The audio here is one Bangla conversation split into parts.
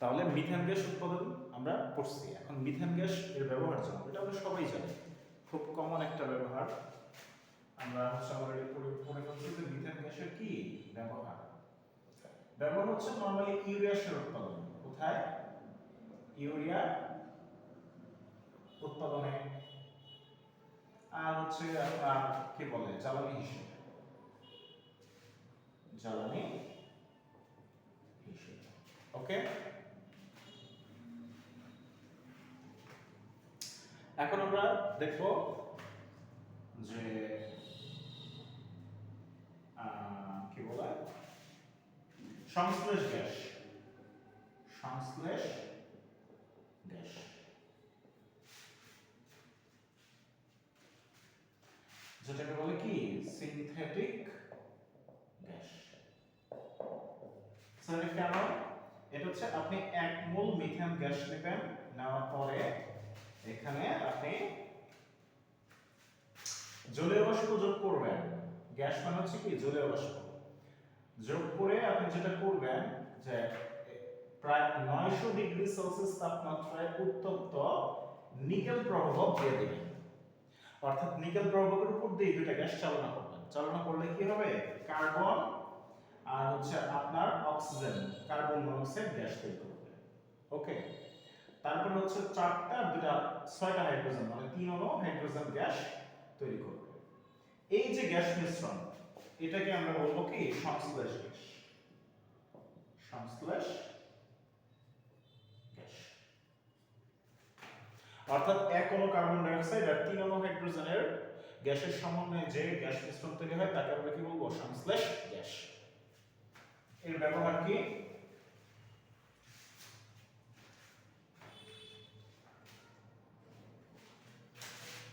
তাহলে মিথেন গ্যাস উৎপাদন আমরা পড়ছি। এখন মিথেন গ্যাস এর ব্যবহার জানবো, এটা আমরা সবাই জানি, খুব কমন একটা ব্যবহার। আমরা অলরেডি পড়ে ফেলছি যে মিথেন গ্যাসের কি ব্যবহার। ব্যবহার হচ্ছে নরমালি ইউরিয়া সার উৎপাদন। কোথায়? ইউরিয়া উৎপাদনে। আর হচ্ছে আপনার কি বলে জ্বালানি হিসেবে, জ্বালানি হিসেবে। ওকে, এখন আমরা দেখব যে কি বলে সংশ্লেষ গ্যাস। সংশ্লেষ গ্যাস যেটাকে বলে কি সিনথেটিক গ্যাস। সেটা কেন? এটা হচ্ছে আপনি 1 মোল মিথেন গ্যাস নেবেন, নেওয়ার পরে এখানে আপনি জলীয় বাষ্প যোগ করবেন। গ্যাস মানে হচ্ছে কি জলীয় বাষ্প যোগ করে আপনি যেটা করবেন যে প্রায় 900 ডিগ্রি সেলসিয়াস তাপমাত্রায় উত্তপ্ত নিকেল প্রবাহক দিয়ে দিবেন। অর্থাৎ নিকেল প্রবাহকের উপর দিয়ে দুইটা গ্যাস চালনা করবেন। চালনা করলে কি হবে? কার্বন আর হচ্ছে আপনার অক্সিজেন, কার্বন মনোক্সাইড গ্যাস তৈরি করবে। ওকে, তারপর হচ্ছে 4টা 6টা হাইড্রোজেন মানে 3 অণু হাইড্রোজেন গ্যাস তৈরি করবে। এই যে গ্যাস মিশ্রণ, এটাকে আমরা বলবো কি সংশ্লেষ গ্যাস। সংশ্লেষ গ্যাস অর্থাৎ 1 অণু কার্বন ডাই অক্সাইড আর 3 অণু হাইড্রোজেনের গ্যাসের সমন্বয়ে যে গ্যাস মিশ্রণ তৈরি হয় তাকে আমরা কি বলবো? সংশ্লেষ গ্যাস। এর ব্যবহার কি?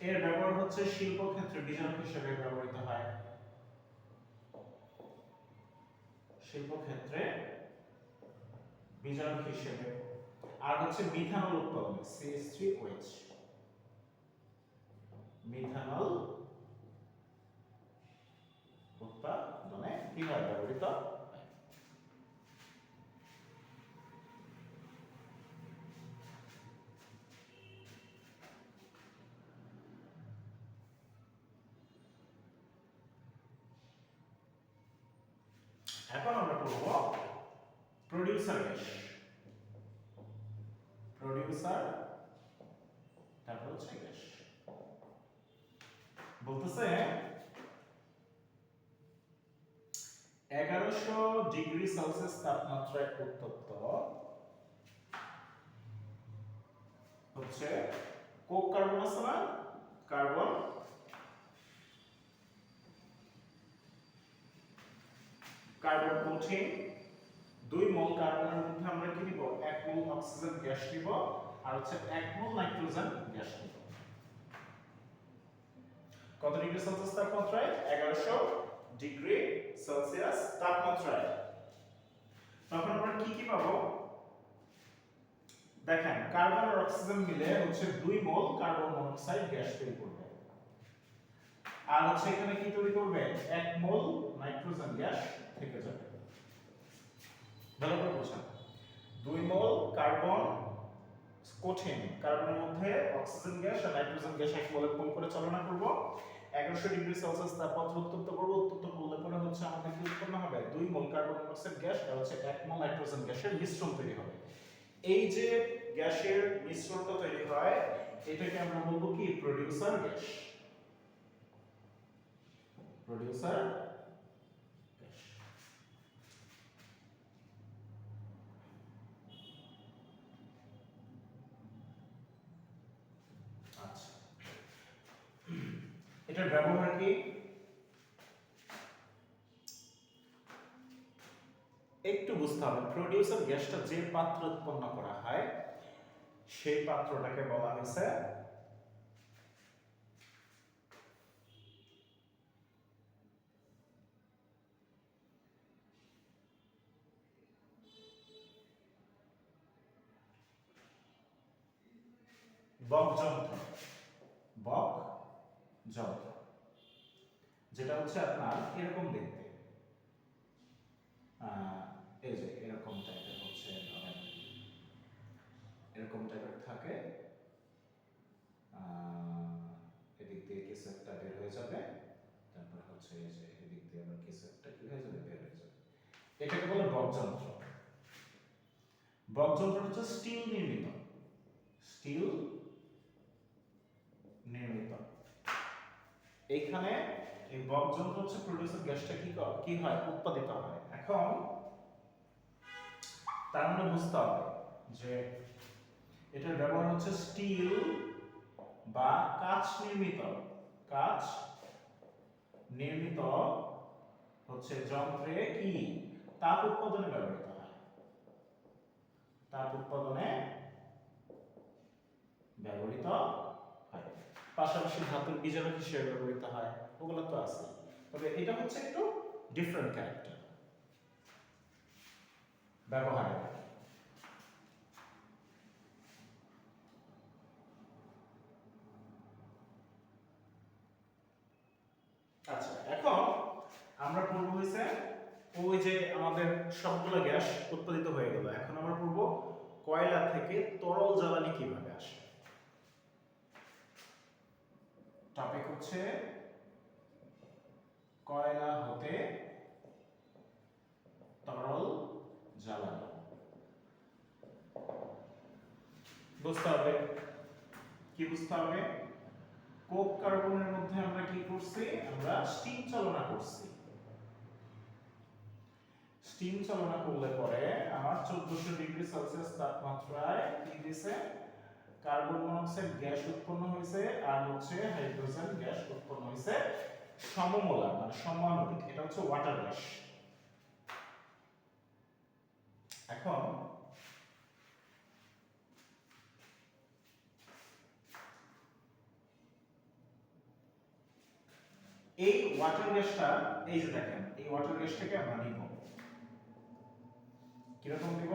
এর ব্যবহার হচ্ছে শিল্প ক্ষেত্রে বিজারক হিসেবে ব্যবহৃত হয়। শিল্প ক্ষেত্রে বিজারক হিসেবে। আর হচ্ছে মিথানল উৎপাদনে CH3OH, মিথানল উৎপাদনে কিভাবে ব্যবহৃত হয়? এখন আমরা পড়ব প্রোডিউসার গ্যাস। প্রোডিউসার তারপর হচ্ছে গ্যাস। বলতেছে 1100 ডিগ্রি সেলসিয়াস তাপমাত্রায় উত্তপ্ত হচ্ছে কোক কার্বন আছে না, কার্বন কার্বন 2 মোল কার্বনের মধ্যে আমরা কি নিব? 1 মোল অক্সিজেন গ্যাস নিব আর হচ্ছে 1 মোল নাইট্রোজেন গ্যাস নিব। কত ডিগ্রি সেলসিয়াস তাপমাত্রায়? 1100 ডিগ্রি সেলসিয়াস তাপমাত্রায়। তখন আমরা কি কি পাবো? দেখেন কার্বন আর অক্সিজেন মিলে হচ্ছে 2 মোল কার্বন মনোক্সাইড গ্যাস তৈরি করবে। আর হচ্ছে এখানে কি তৈরি করবে? 1 মোল নাইট্রোজেন গ্যাস থেকে যাবে। ভালো করে বোঝেন, 2 মোল কার্বন কঠিন, কার্বনের মধ্যে অক্সিজেন গ্যাস আর নাইট্রোজেন গ্যাস এক মলিকুল করে চালনা করব। 1100 ডিগ্রি সেলসিয়াস তাপমাত্রা উত্তপ্ত করব। উত্তপ্ত করলে পরে হচ্ছে আমাদের কি উৎপন্ন হবে? 2 মোল কার্বন মনোক্সাইড গ্যাস আর হচ্ছে 1 মোল নাইট্রোজেন গ্যাসের মিশ্রণ তৈরি হবে। এই যে গ্যাসের মিশ্রণটা তৈরি হয় এটাকে আমরা বলবো কি প্রোডিউসার গ্যাস। Producer gas. আচ্ছা, এটার ব্যবহার কি? একটু বুঝতে হবে, প্রোডিউসার গ্যাসটা যে পাত্রে উৎপন্ন করা হয় সেই পাত্রটাকে বলা হয়েছে বক যন্ত্র। বক যন্ত্র যেটা হচ্ছে আপনার এরকম দেখতে, এই যে এরকম টাইপের হচ্ছে ধরেন হচ্ছে এই যে এদিক দিয়ে আমার কিছু একটা কি হয়ে যাবে, বের হয়ে যাবে। এটাকে বলে বক যন্ত্র। বক যন্ত্র হচ্ছে স্টিল নির্মিত, স্টিল নির্মিত। এইখানে এই বক যন্ত্র হচ্ছে প্রডিউসার গ্যাসটা কি হয়, উৎপাদিত হয়। এখন তার মানে বুঝতে হবে যে এটার ব্যবহার হচ্ছে স্টিল বা কাঁচ নির্মিত, কাঁচ নির্মিত হচ্ছে যন্ত্রে কি তাপ উৎপাদনে ব্যবহৃত হয়, তাপ উৎপাদনে ব্যবহৃত হয়। পাশাপাশি ধাতুর বীজাণু হিসেবে ব্যবহৃত হয়, ওগুলো তো আছে। তবে এটা হচ্ছে একটু ডিফারেন্ট ক্যারেক্টার ব্যবহারে। আচ্ছা, এখন আমরা পড়ব হইছে ওই যে আমাদের সবগুলো গ্যাস উৎপাদিত হয়ে গেল। এখন আমরা পড়ব কয়লা থেকে তরল জ্বালানি কিভাবে আসে। টপিক হচ্ছে কয়লা হতে তরল জ্বালানি। বুঝতে হবে কি, বুঝতে হবে কোক কার্বনের মধ্যে আমরা কি করছি, আমরা স্টিম চালনা করছি। স্টিম চালনা করলে পরে আমার 1400 ডিগ্রি সেলসিয়াস তাপমাত্রায় কি দিছে, কার্বন মনোক্সাইড গ্যাস উৎপন্ন হয়েছে আর হচ্ছে হাইড্রোজেন গ্যাস উৎপন্ন হয়েছে সমমোলার, মানে সমাণুরিক। এটা হচ্ছে ওয়াটার গ্যাস। এখন এই ওয়াটার গ্যাসটা, এই যে দেখেন, এই ওয়াটার গ্যাসটাকে আমরা নিব কিরকম নিব,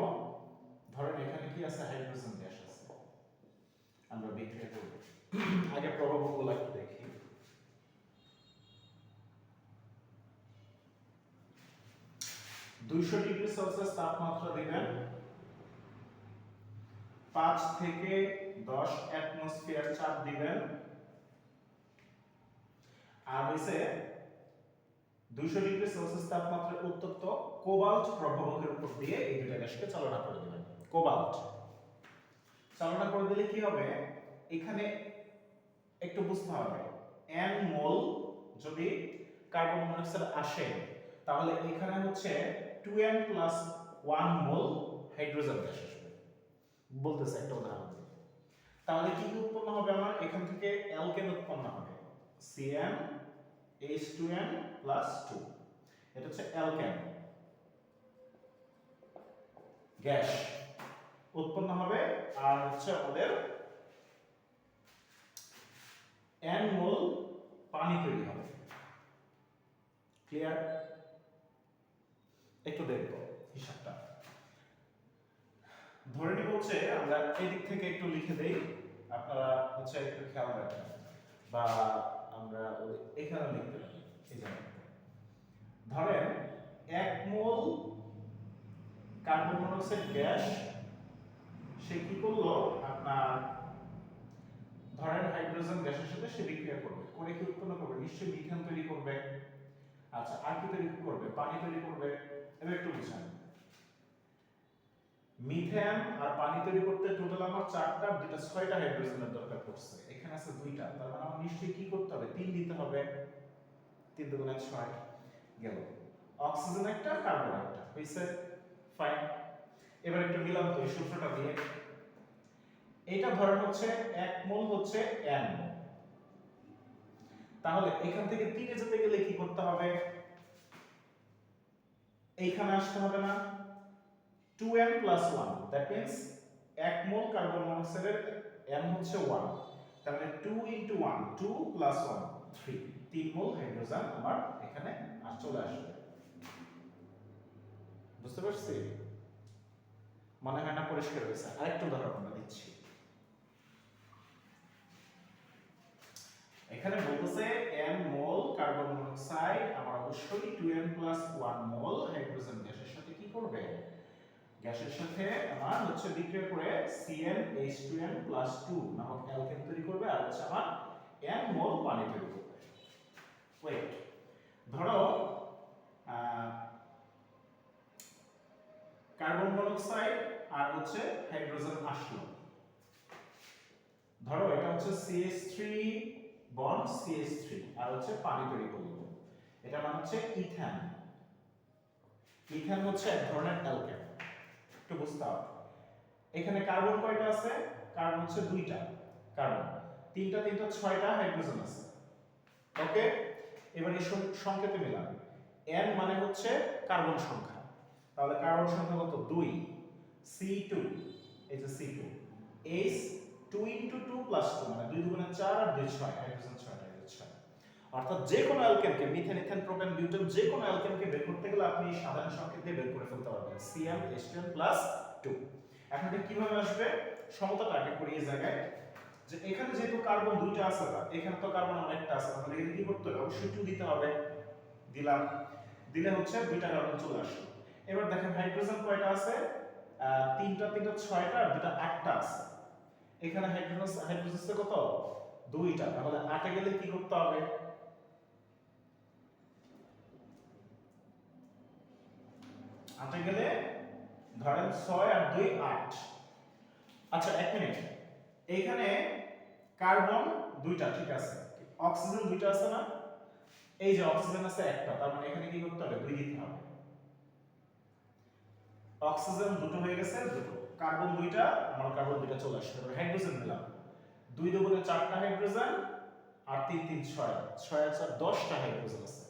ধরেন এখানে কি আছে, হাইড্রোজেন গ্যাস আছে, আমরা বিক্রিয়া করব। আগে প্রভাবগুলো একটু দেখি। দুইশো ডিগ্রি সেলসিয়াস তাপমাত্রা দিবেন, 5 থেকে 10 অ্যাটমসফিয়ার চাপ দিবেন, আর হইছে 200 ডিগ্রি সেলসিয়াস তাপমাত্রায় উত্তপ্ত কোবাল্ট প্রভাবকের উপর দিয়ে এই দুটো গ্যাসকে চালনা করে দিবেন। কোবাল্ট চালনা করে দিলে কি হবে, এখানে একটু বুঝতে হবে, n মোল যদি কার্বন মনোক্সাইড আসে তাহলে এখানে হচ্ছে 2n প্লাস 1 মোল হাইড্রোজেন গ্যাস আসবে। বলতেছে একটা উদাহরণ দিয়ে। তাহলে কি উৎপন্ন হবে, আমার এখান থেকে অ্যালকেন উৎপন্ন হবে, CN H2n প্লাস 2। এটা হচ্ছে অ্যালকেন গ্যাস উৎপন্ন হবে, আর হচ্ছে আমাদের n মোল পানি তৈরি হবে। ক্লিয়ার? একটু দেখবো হিসাবটা। ধরে নিব হচ্ছে আমরা এই দিক থেকে একটু লিখে দেই, আপনারা হচ্ছে একটু খেয়াল রাখবেন, বা আমরা এখানে লিখতে পারি। এই যে ধরেন 1 মোল কার্বন মনোক্সাইড গ্যাস সে কি করলো, আপনার ধরেন হাইড্রোজেন গ্যাসের সাথে সে বিক্রিয়া করবে, করে কি উৎপন্ন করবে, নিশ্চয়ই মিথেন তৈরি করবে। আচ্ছা, আর কি তৈরি করবে, পানি তৈরি করবে। এবার একটু বুঝেন, মিথেন আর পানি তৈরি করতে টোটাল আমার 4টা, দুটো 6টা হাইড্রোজেনের দরকার পড়ছে। এখানে আছে 2টা, তার মানে আমার নিশ্চয়ই কি করতে হবে, 3 দিতে হবে। 3 দুগুণে 6 গেল। অক্সিজেন একটা, কার্বন একটা, হইছে? ফাইন। এবার একটু মিলান তো এই সূত্রটা দিয়ে। এটা ধরেন হচ্ছে 1 মোল হচ্ছে n মোল। তাহলে এখান থেকে 3 এ যেতে গেলে কি করতে হবে, এইখানে আসতে হবে না, 2n plus 1, that means 1 মোল কার্বন মনোক্সাইডের n হচ্ছে 1, তার মানে 2 into 1, 2 plus 1, 3, 3 মোল হাইড্রোজেন আমার এখানে চলে আসবে। বুঝতে পারছি? মনে হয় না পরিষ্কার হয়েছে? আরেকটা উদাহরণ আমরা দিচ্ছি। এখানে বলতেছে n মোল কার্বন মনোক্সাইড আমার অবশ্যই 2n plus 1 মোল হাইড্রোজেন গ্যাসের সাথে কি করবে, গ্যাসের সাথে আমার হচ্ছে বিক্রিয়া করে CnH2n plus 2 নামক অ্যালকেন তৈরি করবে, আর হচ্ছে আমার n মোল পানি তৈরি করবে। ওয়েট, ধরো কার্বন মনোক্সাইড আর হচ্ছে হাইড্রোজেন আসলো, ধরো এটা হচ্ছে CH3 বন্ড CH3 আর হচ্ছে পানি তৈরি করলো, এটা মানে হচ্ছে ইথেন। ইথেন হচ্ছে এক ধরনের অ্যালকেন, একটু বুঝতে হবে। এখানে কার্বন কয়টা আছে? কার্বন হচ্ছে দুইটা, কার্বন তিনটা তিনটা ছয়টা হাইড্রোজেন আছে। ওকে, এবার এই সংকেতে মিলান। n মানে হচ্ছে কার্বন সংখ্যা, তাহলে কার্বন সংখ্যা কত? 2, C2, এই যে C2, H 2 into 2 plus 2 মানে 2 দুগুণে 4 আর 2 6, হাইড্রোজেন 6টা, হাইড্রোজেন 6। অর্থাৎ যে কোনো অ্যালকেনকে, মিথেন ইথেন প্রোপেন বিউটেন, যে কোনো অ্যালকেনকে বের করতে গেলে আপনি এই সাধারণ সংকেত দিয়ে বের করে ফেলতে পারবেন, CmH10 plus 2। এখন এটা কিভাবে আসবে? সমতাটা আগে করি এই জায়গায়, যে এখানে যেহেতু কার্বন দুইটা আছে না, এখানে তো কার্বন অনেকটা আছে, তাহলে এখানে কি করতে হবে? অবশ্যই 2 দিতে হবে। দিলাম, দিলে হচ্ছে দুইটা কার্বন চলে আসলো। এবার দেখেন হাইড্রোজেন কয়টা আছে? তিনটা তিনটা ছয়টা আর দুটা আটটা আছে। এখানে হাইড্রোজেন কত? দুইটা, তাহলে 8 এ গেলে কি করতে হবে? আটে গেলে ধরেন 6 আর 2 8। আচ্ছা এক মিনিট, এইখানে কার্বন দুইটা, ঠিক আছে, অক্সিজেন দুইটা আছে না? এই যে অক্সিজেন আছে একটা, তার মানে এখানে কি করতে হবে? 2 দিতে হবে। অক্সিজেন দুটো হয়ে গেছে, দুটো কার্বন দুইটা, আমার কার্বন দুইটা চলে আসছে। এবার হাইড্রোজেন দিলাম, 2 দুগুণে 4টা হাইড্রোজেন আর 3 3 6, 6 আর 4 10টা হাইড্রোজেন আছে।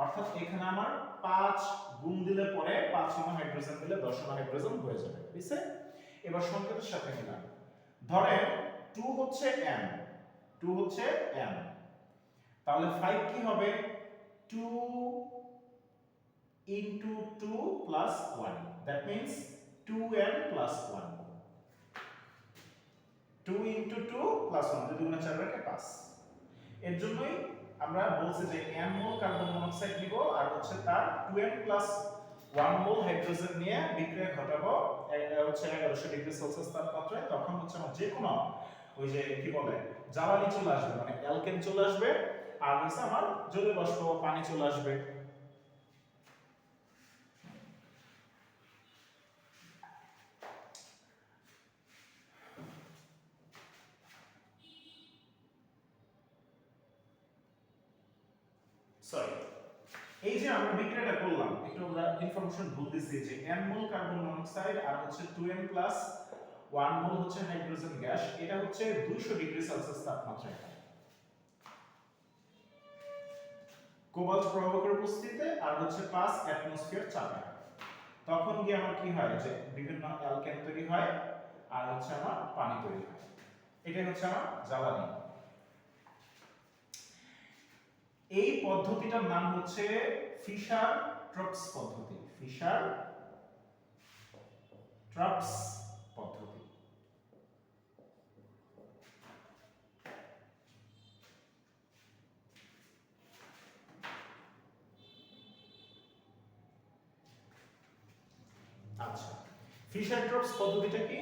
অর্থাৎ এখানে আমার 5 গুণ দিলে পরে 5 নং হাইড্রোজেন দিলে 10 নং হাইড্রোজেন হয়ে যাবে, বুঝছে? এবার সংকেতের সাথে মিলান। ধরেন 2 হচ্ছে n, 2 হচ্ছে n, তাহলে 5 কি হবে? 2 into 2 plus 1, that means 2n plus 1, 2 into 2 plus 1, যদি গুণে 4 রাখে 5। এর জন্যই আমরা বলছি যে n মোল কার্বন মনোক্সাইড নিব আর হচ্ছে তার 2n plus 1 মোল হাইড্রোজেন নিয়ে বিক্রিয়া ঘটাবো হচ্ছে 1100 ডিগ্রি সেলসিয়াস তাপমাত্রায়। তখন হচ্ছে আমার যে কোনো ওই যে কি বলে জ্বালানি চলে আসবে, মানে অ্যালকেন চলে আসবে, আর হচ্ছে আমার জলীয় বাষ্প পানি চলে আসবে। সরি, এই যে আমরা বিক্রিয়াটা করলাম, একটু আমরা ইনফরমেশন ভুল দিছি যে n মোল কার্বন মনোক্সাইড আর হচ্ছে 2n প্লাস 1 মোল হচ্ছে হাইড্রোজেন গ্যাস, এটা হচ্ছে 200 ডিগ্রি সেলসিয়াস তাপমাত্রায় কোবাল্ট প্রভাবকের উপস্থিতিতে আর হচ্ছে 5 অ্যাটমোস্ফিয়ার চাপে। তখন গিয়ে আমার কি হয় যে বিভিন্ন অ্যালকেন তৈরি হয় আর হচ্ছে আমার পানি তৈরি হয়। এটাই হচ্ছে আমার জ্বালানি। এই পদ্ধতিটার নাম হচ্ছে ফিশার-ট্রপস পদ্ধতি। ফিশার-ট্রপস পদ্ধতি। আচ্ছা, ফিশার-ট্রপস পদ্ধতিটা কি?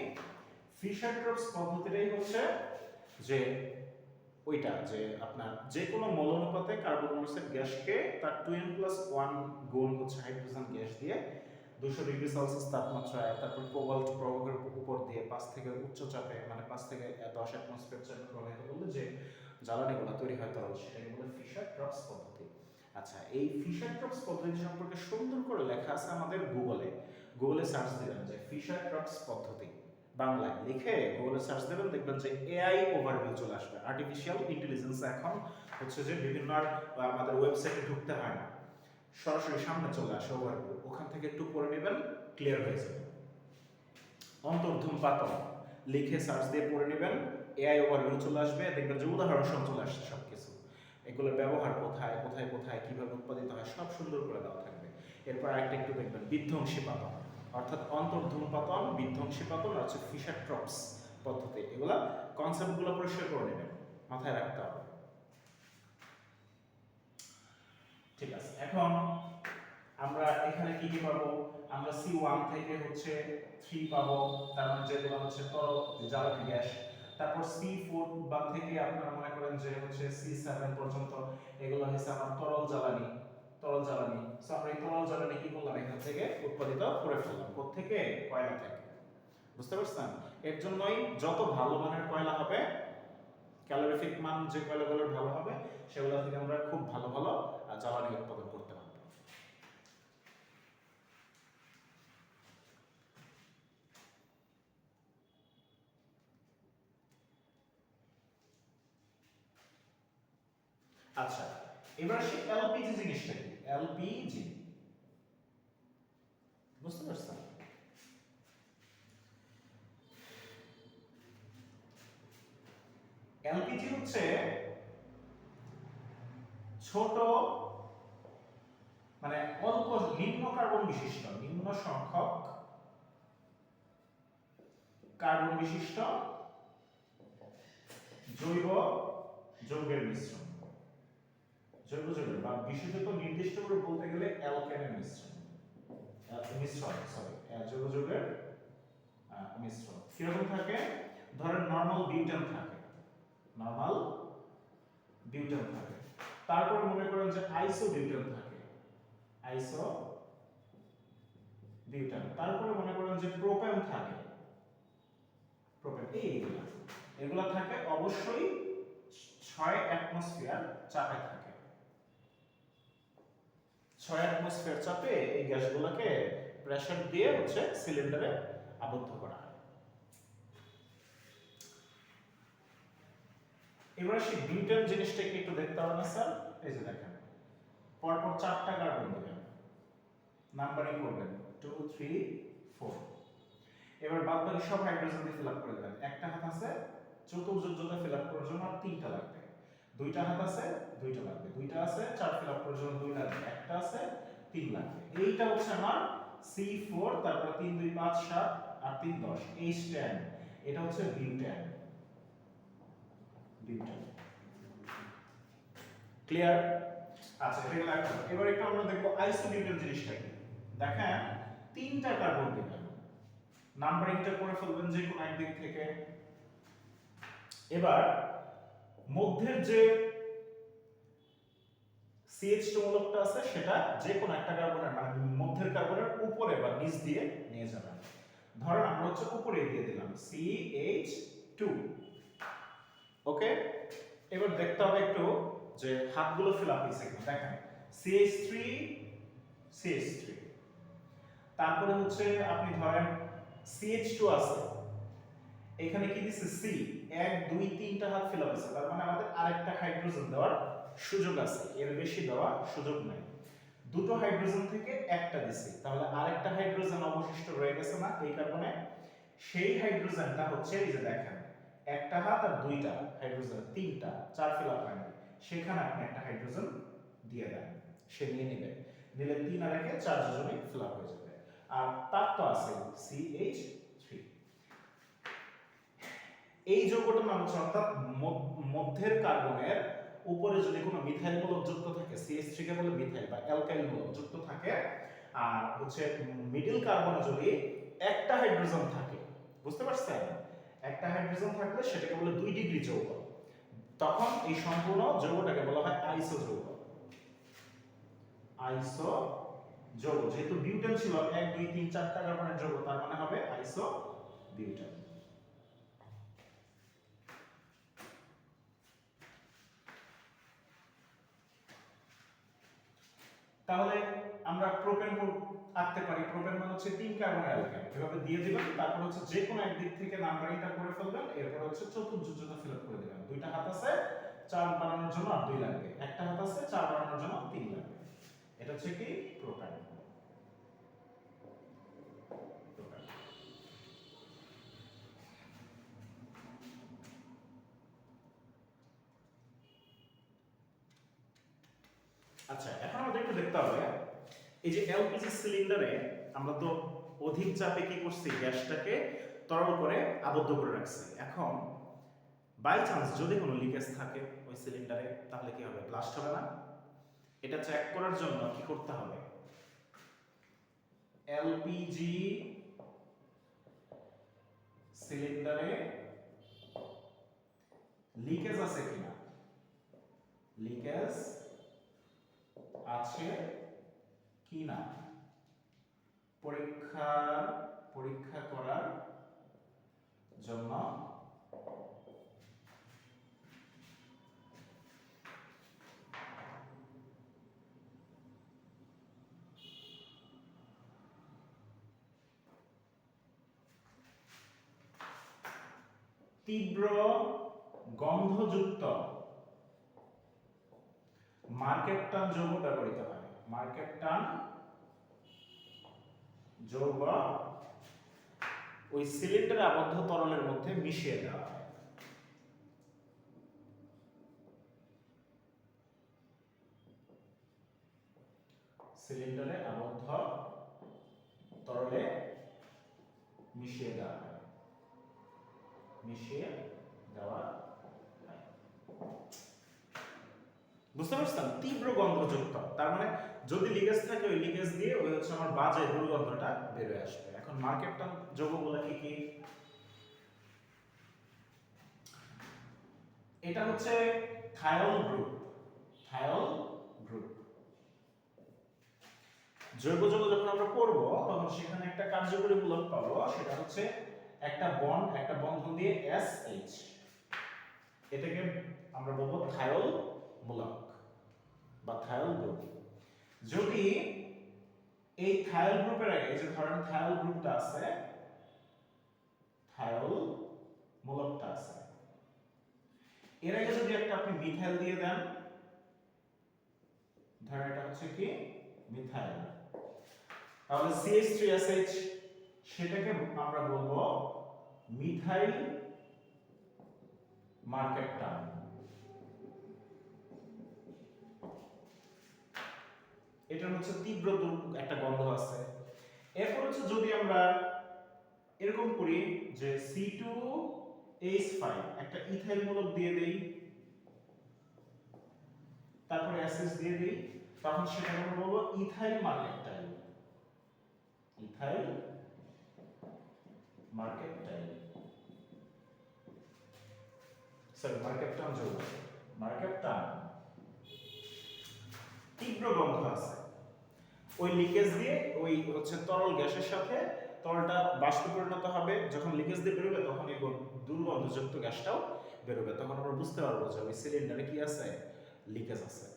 ফিশার-ট্রপস পদ্ধতিটাই হচ্ছে যে ওইটা যে আপনার যে কোনো মৌল অনুপাতে কার্বন মনোক্সাইড গ্যাসকে তার 2n+1 গুণ হচ্ছে হাইড্রোজেন গ্যাস দিয়ে 200 ডিগ্রি সেলসিয়াস তাপমাত্রায়, তারপর কোবাল্ট প্রভাবকের উপর দিয়ে 5 থেকে উচ্চ চাপে মানে 5 থেকে 10 অ্যাটমসফিয়ার চাপে প্রবাহিত করলে যে জ্বালানিগুলো তৈরি হয় তরল, সেটাকে বলে ফিশার-ট্রপস পদ্ধতি। আচ্ছা, এই ফিশার-ট্রপস পদ্ধতি সম্পর্কে সুন্দর করে লেখা আছে আমাদের গুগলে সার্চ দিবেন যে ফিশার-ট্রপস পদ্ধতি, বাংলায় লিখে গুগলে সার্চ দেবেন, দেখবেন যে এআই ওভারভিউ চলে আসবে। আর্টিফিশিয়াল ইন্টেলিজেন্স এখন হচ্ছে যে বিভিন্ন আমাদের ওয়েবসাইটে ঢুকতে হয় না, সরাসরি সামনে চলে আসে ওভারভিউ, ওখান থেকে একটু পড়ে নেবেন, ক্লিয়ার হয়ে যাবে। অন্তর্ধূমপাতন লিখে সার্চ দিয়ে পড়ে নেবেন, এআই ওভারভিউ চলে আসবে, দেখবেন যে উদাহরণ সহ চলে আসছে সবকিছু, এগুলোর ব্যবহার কোথায় কোথায় কোথায় কিভাবে উৎপাদিত হয় সব সুন্দর করে দেওয়া থাকবে। এরপর আরেকটা একটু দেখবেন বিধ্বংসীপাতন, অর্থাৎ অন্তর্ধূমপাতন, বিধ্বংসীপাতন আর হচ্ছে ফিশার-ট্রপস পদ্ধতি। এগুলা কনসেপ্টগুলো পরিষ্কার করে নেবেন, মাথায় রাখতে হবে। ঠিক আছে, এখন আমরা এখানে কি কি পাবো? আমরা C1 থেকে হচ্ছে 3 পাবো, তার মানে যেগুলো হচ্ছে তরল জ্বালানি গ্যাস। তারপর C4 বা থেকে আপনারা মনে করেন যে হচ্ছে C7 পর্যন্ত, এগুলো হচ্ছে আমার তরল জ্বালানি। তরল জ্বালানি। সো আমরা এই তরল জ্বালানি কি করলাম, এখান থেকে উৎপাদিত করে ফেললাম। কোত্থেকে? কয়লা থেকে। বুঝতে পারছেন? এর জন্যই যত ভালো মানের কয়লা হবে, ক্যালোরিফিক মান যে কয়লাগুলোর ভালো হবে, সেগুলো থেকে আমরা খুব ভালো ভালো জ্বালানি উৎপাদন করতে পারবো। আচ্ছা, এবার আসি এলপিজি জিনিসটা কি। এলপিজি বুঝতে পারছেন? এলপিজি হচ্ছে ছোট, মানে অল্প নিম্ন কার্বন বিশিষ্ট, নিম্ন সংখ্যক কার্বন বিশিষ্ট জৈব যৌগের মিশ্রণ। জৈব যৌগের বা বিশেষত নির্দিষ্ট করে বলতে গেলে অ্যালকেনের মিশ্রণ। জৈব যৌগের মিশ্রণ কিরকম থাকে? ধরেন নরমাল বিউটেন থাকে, নরমাল বিউটেন থাকে। তারপর মনে করেন যে আইসো বিউটেন থাকে, আইসো বিউটেন। তারপরে মনে করেন যে প্রোপেন থাকে, প্রোপেন। এগুলা থাকে অবশ্যই 6 অ্যাটমসফিয়ার চাপে থাকে। 6 অ্যাটমসফিয়ার চাপে এই গ্যাসগুলোকে প্রেসার দিয়ে হচ্ছে সিলিন্ডারে আবদ্ধ করা হয়। এবার সেই বিউটেন জিনিসটাকে একটু দেখতে হবে না স্যার? এই যে দেখেন, পরপর 4টা কার্বন দিবেন, নাম্বারিং করবেন 2 3 4। এবার বাদ বাকি সব হাইড্রোজেন দিয়ে ফিল আপ করে দেবেন। একটা হাত আছে চতুর্যোজ্যতা ফিল আপ করার জন্য 3টা লাগবে, দুইটা হাত আছে 2টা লাগবে, দুইটা আছে 4 ফিল আপ করার জন্য 2 লাগবে, একটা আছে 3 লাগবে। এইটা হচ্ছে আমার C4, তারপর 3 2 5 7 আর 3 10 H10। এটা হচ্ছে বিউটেন। Butane clear? আচ্ছা, এটা লাগবে। এবার একটু আমরা দেখব আইসোবিউটেন জিনিসটা কি। দেখেন 3টা কার্বন দিবেন, নাম্বারিংটা করে ফেলবেন যে কোনো একদিক থেকে। এবার মধ্যের যে CH2 মূলকটা আছে সেটা যে কোনো একটা কার্বনের, মানে মধ্যের কার্বনের উপরে বা নিচ দিয়ে নিয়ে যাবেন। ধরেন আমরা হচ্ছে উপরে দিয়ে দিলাম CH2। ওকে, এবার দেখতে হবে একটু যে হাতগুলো ফিল আপ হয়েছে কিনা। দেখেন CH3 CH3, তারপরে হচ্ছে আপনি ধরেন CH2 আছে, এখানে কি দিছে C, 1 2 3টা হাত ফিল আপ হয়েছে, তার মানে আমাদের আরেকটা হাইড্রোজেন দেওয়ার সুযোগ আছে, এর বেশি দেওয়ার সুযোগ নাই। দুটো হাইড্রোজেন থেকে একটা দিছি, তাহলে আরেকটা হাইড্রোজেন অবশিষ্ট রয়ে গেছে না এই কার্বনে? সেই হাইড্রোজেনটা হচ্ছে এই যে দেখেন, একটা হাত আর দুইটা হাইড্রোজেন, 3টা 4 ফিল আপ হয়নি, সেখানে আপনি একটা হাইড্রোজেন দিয়ে দেন, সে নিয়ে নেবে, নিলে 3 আর 1 4 যোজনে ফিল আপ হয়ে যাবে। আর তার তো আছে CH3। এই যৌগটার নাম হচ্ছে, অর্থাৎ মধ্যের কার্বনের উপরে যদি কোনো মিথাইল মূলক যুক্ত থাকে, CH3 কে বলে মিথাইল বা অ্যালকাইল মূলক যুক্ত থাকে, আর হচ্ছে মিডল কার্বনে যদি একটা হাইড্রোজেন থাকে, বুঝতে পারছেন? একটা হাইড্রোজেন থাকলে সেটাকে বলে 2 ডিগ্রি যৌগ। তখন এই সম্পূর্ণ যৌগটাকে বলা হয় আইসো যৌগ। আইসো যৌগ, যেহেতু বিউটেন ছিল 1 2 3 4টা কার্বনের যৌগ, তার মানে হবে আইসো বিউটেন। তাহলে আমরা প্রোপেন আঁকতে পারি। প্রোপেন মানে হচ্ছে 3 কার্বনের অ্যালকেন, এভাবে দিয়ে দিবেন, তারপর হচ্ছে যে কোনো একদিক থেকে নাম্বারিংটা করে ফেলবেন, এরপর হচ্ছে চতুর্যোজ্যতা ফিল আপ করে দিবেন। দুইটা হাত আছে 4 বানানোর জন্য আর 2 লাগবে, একটা হাত আছে 4 বানানোর জন্য 3 লাগবে। এটা হচ্ছে কি প্রোপেন। আচ্ছা, এখন আমাদের একটু দেখতে হবে, এই যে এলপিজি সিলিন্ডারে আমরা তো অধিক চাপে কি করছি, গ্যাসটাকে তরল করে আবদ্ধ করে রাখছি। এখন বাই চান্স যদি কোনো লিকেজ থাকে ওই সিলিন্ডারে, তাহলে কি হবে? ব্লাস্ট হবে না? এটা চেক করার জন্য কি করতে হবে? এলপিজি সিলিন্ডারে লিকেজ আছে কিনা, লিকেজ আছে কি না পরীক্ষা করার জন্য তীব্র গন্ধযুক্ত মার্কেপটান যৌগ ব্যবহৃত হয়। মার্কেপটান যৌগ ওই সিলিন্ডারে আবদ্ধ তরলের মধ্যে মিশিয়ে দেওয়া হয়। সিলিন্ডারে আবদ্ধ তরলে মিশিয়ে দেওয়া হয়। বুঝতে পারছেন? তীব্র গন্ধযুক্ত তার মানে যদি লিকেজ থাকে ওই লিকেজ দিয়ে ওই হচ্ছে আমার বাজে দুর্গন্ধটা বের হয়ে আসবে। এখন মার্কেপটান যৌগগুলো কি কি? এটা হচ্ছে থায়োল গ্রুপ। জৈব যৌগ যখন আমরা পড়ব তখন সেখানে একটা কার্যকরী মূলক পাবো, সেটা হচ্ছে একটা বন্ধন দিয়ে SH, এটাকে আমরা বলবো থায়োল মূলক বা থায়োল গ্রুপ। যদি এই থায়োল গ্রুপের আগে এই যে ধরেন থায়োল গ্রুপটা আছে, থায়োল মূলকটা আছে, এর আগে যদি একটা আপনি মিথাইল দিয়ে দেন, ধরেন এটা হচ্ছে কি মিথাইল, তাহলে CH3SH সেটাকে আমরা বলবো মিথাইল মার্কেপটান। এটা হচ্ছে তীব্র একটা গন্ধ আছে। এরপর হচ্ছে যদি আমরা এরকম করি যে C2H5 একটা ইথাইল মূলক দিয়ে দেই, তারপরে অ্যাসিড দিয়ে দেই, তখন সেটাকে আমরা বলবো ইথাইল মার্কেপটাইল। মার্কেপটান যৌগ। মার্কেপটান তীব্র গন্ধ আছে, ওই লিকেজ দিয়ে ওই হচ্ছে তরল গ্যাসের সাথে তরলটা বাষ্পে পরিণত হবে, যখন লিকেজ দিয়ে বেরোবে তখন এই দুর্গন্ধযুক্ত গ্যাসটাও বেরোবে, তখন আমরা বুঝতে পারবো যে ওই সিলিন্ডারে কি আছে, লিকেজ আছে।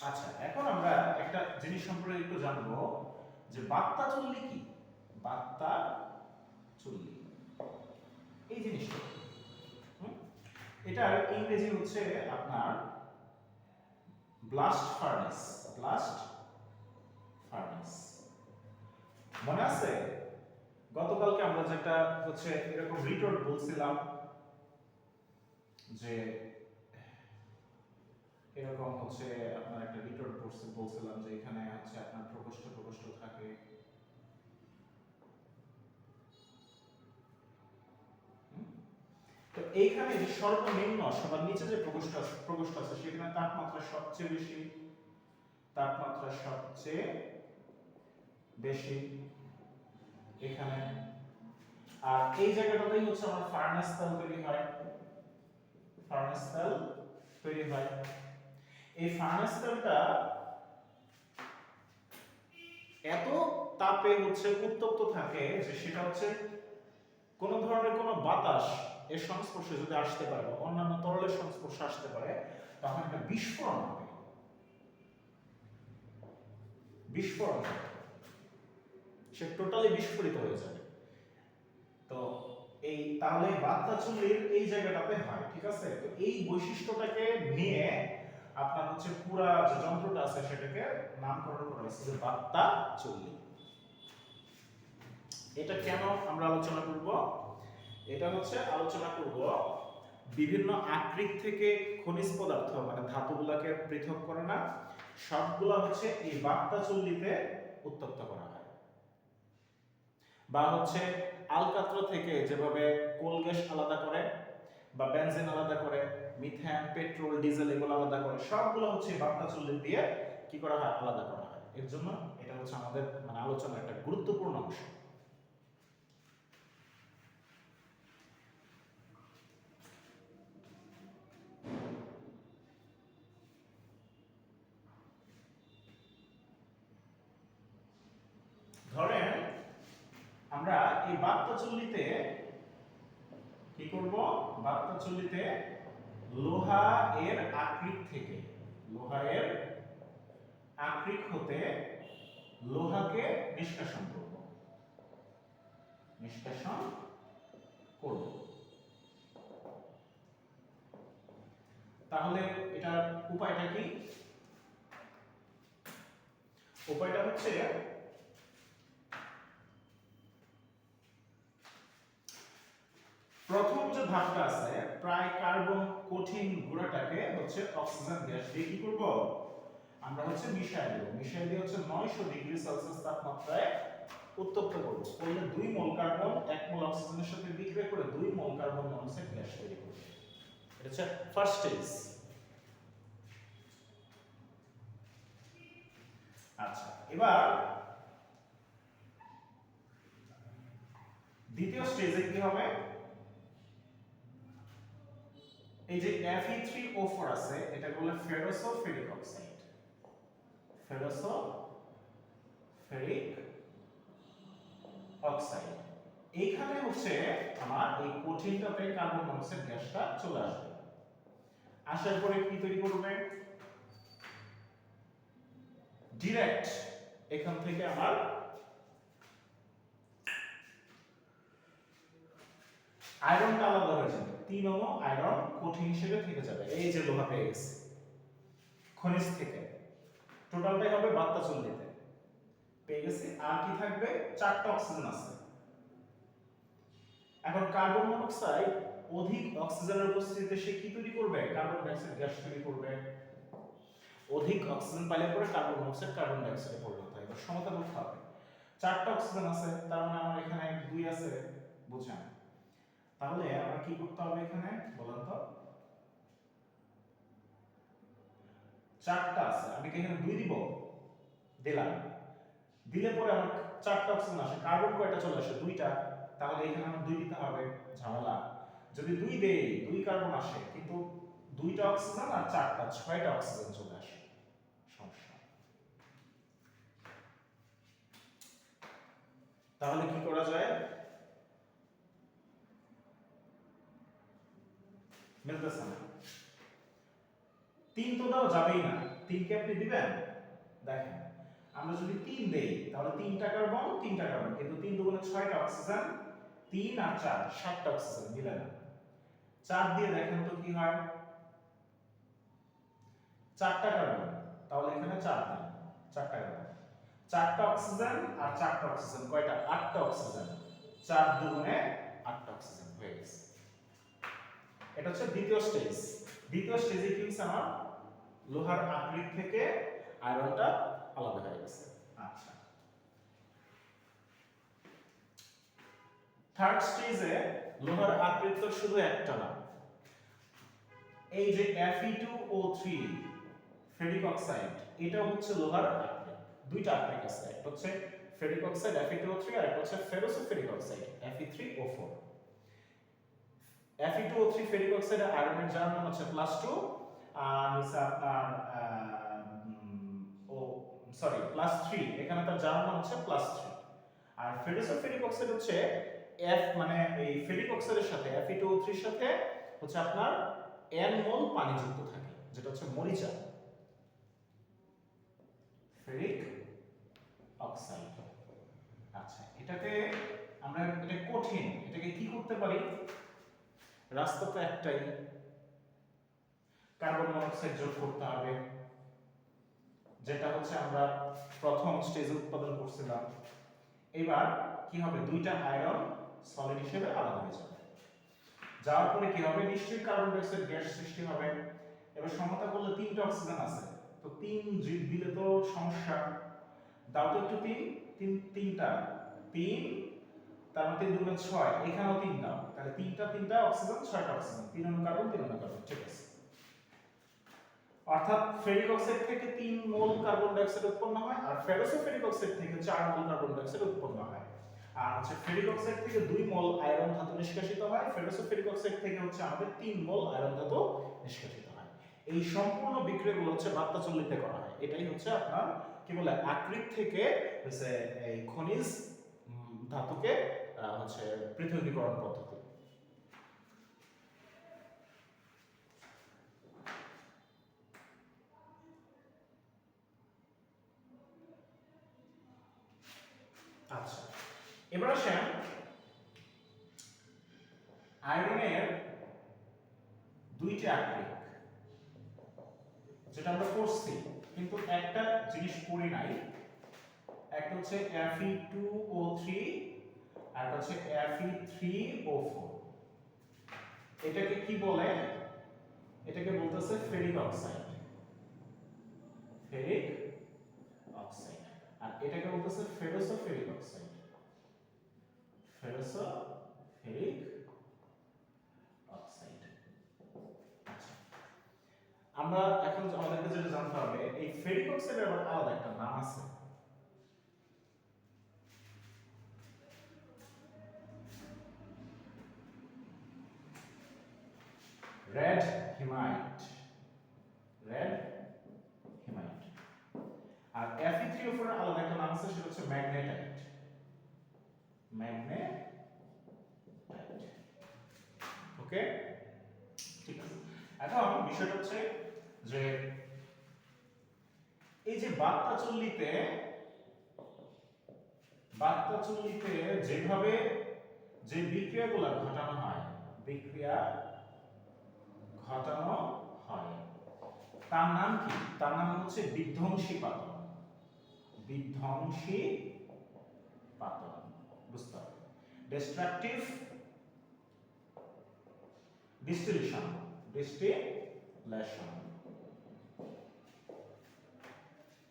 আচ্ছা, এখন আমরা একটা জিনিস সম্পর্কে একটু জানবো যে বাত্তা চুল্লি কি? বাত্তা চুল্লি এই জিনিসটা এটার ইংরেজি হচ্ছে আপনার ব্লাস্ট ফার্নেস। মনে আছে গতকালকে আমরা যেটা হচ্ছে এরকম রিটোর্ট বলছিলাম যে এরকম হচ্ছে আপনার একটা রিটোর্ট বলছিলাম যে এখানে হচ্ছে আপনার প্রকোষ্ঠ থাকে, তো এইখানে সর্বনিম্ন সবার নিচে যে প্রকোষ্ঠ আছে সেখানে তাপমাত্রা সবচেয়ে বেশি এখানে, আর এই জায়গাটাতেই হচ্ছে আমার ফার্নেস তেল তৈরি হয়। এই ফার্নেস তেলটা এত তাপে হচ্ছে উত্তপ্ত থাকে যে সেটা হচ্ছে কোন ধরনের কোন বাতাস এর সংস্পর্শে যদি আসতে পারে বা অন্যান্য তরলের সংস্পর্শে আসতে পারে তখন একটা বিস্ফোরণ হবে। সে টোটালি বিস্ফোরিত হয়ে যাবে। তো এই তাহলে বাত্তা চুল্লির এই জায়গাটাতে হয়, ঠিক আছে? তো এই বৈশিষ্ট্যটাকে নিয়ে আপনার হচ্ছে পুরা যে যন্ত্রটা আছে সেটাকে নামকরণ করা হয়েছে যে বাত্তা চুল্লি। এটা কেন আমরা আলোচনা করব? এটা হচ্ছে আলোচনা করব বিভিন্ন আকৃতি থেকে খনিজ পদার্থ মানে ধাতুগুলোকে পৃথক করে না, সবগুলা হচ্ছে এই বাত্তা চুল্লিতে উত্তপ্ত করা হয়। বা হচ্ছে আলকাত্রা থেকে যেভাবে কোল গ্যাস আলাদা করে বা বেনজিন আলাদা করে, মিথেন, পেট্রোল, ডিজেল এগুলো আলাদা করে, সবগুলো হচ্ছে বাত্তা চুল্লি দিয়ে কি করা হয়, আলাদা করা হয়। এর জন্য এটা হচ্ছে আমাদের মানে আলোচনার একটা গুরুত্বপূর্ণ অংশ। ধরেন আমরা এই বার্তা চুল্লিতে কি করব, বার্তা চুল্লিতে লোহা এর আকরিক থেকে, লোহা এর আকরিক হতে লোহাকে নিষ্কাশন করব, নিষ্কাশন করব। তাহলে এটার উপায়টা কি? উপায়টা হচ্ছে প্রথম যে ধাপটা আছে, প্রায় কার্বন কঠিন গুঁড়াটাকে হচ্ছে অক্সিজেন গ্যাস দিয়ে কি করব, আমরা হচ্ছে মিশাই দেব। মিশাই দিয়ে হচ্ছে 900 ডিগ্রি সেলসিয়াস তাপমাত্রায় উত্তপ্ত করব। করলে 2 মোল কার্বন 1 মোল অক্সিজেনের সাথে বিক্রিয়া করে 2 মোল কার্বন মনোক্সাইড গ্যাস তৈরি করবে। এটা হচ্ছে ফার্স্ট স্টেজ। আচ্ছা, এবার দ্বিতীয় স্টেজে কি হবে, এই যে Fe3O4 আছে এটা বলে ফেরোসোফেরিক অক্সাইড, ফেরোসোফেরিক অক্সাইড। এইখানে হচ্ছে আমার এই কঠিনটাতে কার্বন মনোক্সাইড গ্যাসটা চলে আসবে। আসার পরে কি তৈরি করবে, ডাইরেক্ট এখান থেকে আমার আয়রনটা আলাদা হয়ে যাবে, 3 অণু আয়রন কঠিন হিসেবে থেকে যাবে। এই যে লোহা পেয়ে গেছে খনিজ থেকে, টোটালটাই হবে 72 পেয়ে গেছে। আর কি থাকবে, 4টা অক্সিজেন আছে। এখন কার্বন মনোক্সাইড অধিক অক্সিজেনের উপস্থিতিতে সে কি তৈরি করবে, কার্বন ডাই অক্সাইড গ্যাস তৈরি করবে। অধিক অক্সিজেন পাইলে পরে কার্বন মনোক্সাইড কার্বন ডাই অক্সাইডে পরিণত হয়। এবার সমতা করতে হবে, 4টা অক্সিজেন আছে, তার মানে আমার এখানে 2 আছে, বুঝছেন? তাহলে আমরা কি করতে হবে এখানে বলেন তো, 4টা আছে, আমি কি এখানে 2 দিব, দিলাম। দিলে পরে আমার 4টা অক্সিজেন আসে, কার্বন কয়টা চলে আসে, 2টা। তাহলে এখানে আমার 2 দিতে হবে, ঝামেলা। যদি 2 দেই 2 কার্বন আসে, কিন্তু 2টা অক্সিজেন আর 4টা 6টা অক্সিজেন চলে আসে, সমস্যা। তাহলে কি করা যায়, মিলতেছে না। 3 তো দাও যাবেই না, 3 কে আপনি দিবেন, দেখেন আমরা যদি 3 দেই তাহলে 3টা কার্বন 3টা কার্বন, কিন্তু 3 দুগুণে 6টা অক্সিজেন, 3 আর 4 7টা অক্সিজেন মিলে না। 4 দিয়ে দেখেন তো কি হয়, 4টা কার্বন, তাহলে এখানে 4 দেন, 4টা কার্বন, 4টা অক্সিজেন আর 4টা অক্সিজেন কয়টা, 8টা অক্সিজেন, 4 দুগুণে 8টা অক্সিজেন হয়ে গেছে। এটা হচ্ছে দ্বিতীয় স্টেজ। দ্বিতীয় স্টেজে কি হচ্ছে, আমার লোহার আকরিক থেকে আয়রনটা আলাদা হয়ে গেছে। আচ্ছা, থার্ড স্টেজে লোহার আকরিক তো শুধু একটা না, এই যে Fe2O3 ফেরিক অক্সাইড, এটা হচ্ছে লোহার আকরিক। 2টা আকরিক আছে, একটা হচ্ছে ফেরিক অক্সাইড Fe2O3 আর একটা হচ্ছে ফেরোসোফেরিক অক্সাইড Fe3O4। Fe2O3 ফেরিক অক্সাইডের আয়রনের যার মান হচ্ছে +2, আর হচ্ছে আপনার +3, এখানে তার যার মান হচ্ছে +3। আর ফেরোসোফেরিক অক্সাইড হচ্ছে F মানে এই ফেরিক অক্সাইডের সাথে Fe2O3 এর সাথে হচ্ছে আপনার N মোল পানি যুক্ত থাকে, যেটা হচ্ছে মরিচা, ফেরিক অক্সাইড। আচ্ছা, এটাকে আমরা, এটা কঠিন, এটাকে কি করতে পারি, রাস্তা তো একটাই, কার্বন মনোক্সাইড যোগ করতে হবে, যেটা হচ্ছে আমরা প্রথম স্টেজে উৎপাদন করছিলাম। এবার কি হবে, 2টা আয়রন সলিড হিসেবে আলাদা হয়ে যাবে। যাওয়ার পরে কি হবে, নিশ্চয়ই কার্বন ডাই অক্সাইড গ্যাস সৃষ্টি হবে। এবার সমতা করলে 3টা অক্সিজেন আছে, তো 3 দিলে তো সমস্যা, দাও তো একটু 3টা 3, তার মানে 3 দুগুণে 6, এখানেও 3 দাও, তাহলে 3টা অক্সিজেন 6টা অক্সিজেন, 3 অণু কার্বন 3 অণু কার্বন, ঠিক আছে। অর্থাৎ ফেরিক অক্সাইড থেকে 3 মোল কার্বন ডাই অক্সাইড উৎপন্ন হয় আর ফেরোসোফেরিক অক্সাইড থেকে 4 মোল কার্বন ডাই অক্সাইড উৎপন্ন হয়। আর হচ্ছে ফেরিক অক্সাইড থেকে 2 মোল আয়রন ধাতু নিষ্কাশিত হয়, ফেরোসোফেরিক অক্সাইড থেকে হচ্ছে আমাদের 3 মোল আয়রন ধাতু নিষ্কাশিত হয়। এই সম্পূর্ণ বিক্রিয়াগুলো হচ্ছে বাত্তা চুল্লিতে করা হয়। এটাই হচ্ছে আপনার কি বলে আকরিক থেকে হচ্ছে এই খনিজ ধাতুকে হচ্ছে পৃথকীকরণ পদ্ধতি। আচ্ছা, এবার আসেন আয়রনের দুইটা আকরিক যেটা আমরা করছি, কিন্তু একটা জিনিস করি নাই। একটা হচ্ছে Fe2O3 আর একটা হচ্ছে Fe3O4। এটাকে কি বলে? এটাকে বলতেছে ফেরিক অক্সাইড, ফেরিক অক্সাইড। আর এটাকে বলতেছে ফেরোসোফেরিক অক্সাইড, ফেরোসোফেরিক অক্সাইড। আচ্ছা, আমরা এখন আমাদেরকে যেটা জানতে হবে, এই ফেরিক অক্সাইডের আবার আলাদা একটা নাম আছে। Red হিমাইট, red হিমাইট। আর Fe3O4 এর আলাদা একটা নাম আছে, সেটা হচ্ছে ম্যাগনেটাইট, ম্যাগনেটাইট। ওকে, ঠিক আছে। এখন বিষয়টা হচ্ছে যে এই যে বাত্তা চুল্লিতে যেভাবে যে বিক্রিয়াগুলো ঘটানো হয়, বিক্রিয়া ঘটানো হয়, তার নাম কি? তার নাম হচ্ছে বিধ্বংসী পাতন, বিধ্বংসী পাতন। বুঝতে হবে, ডিস্ট্রাকটিভ ডিস্টিলেশন, ডিস্টিলেশন।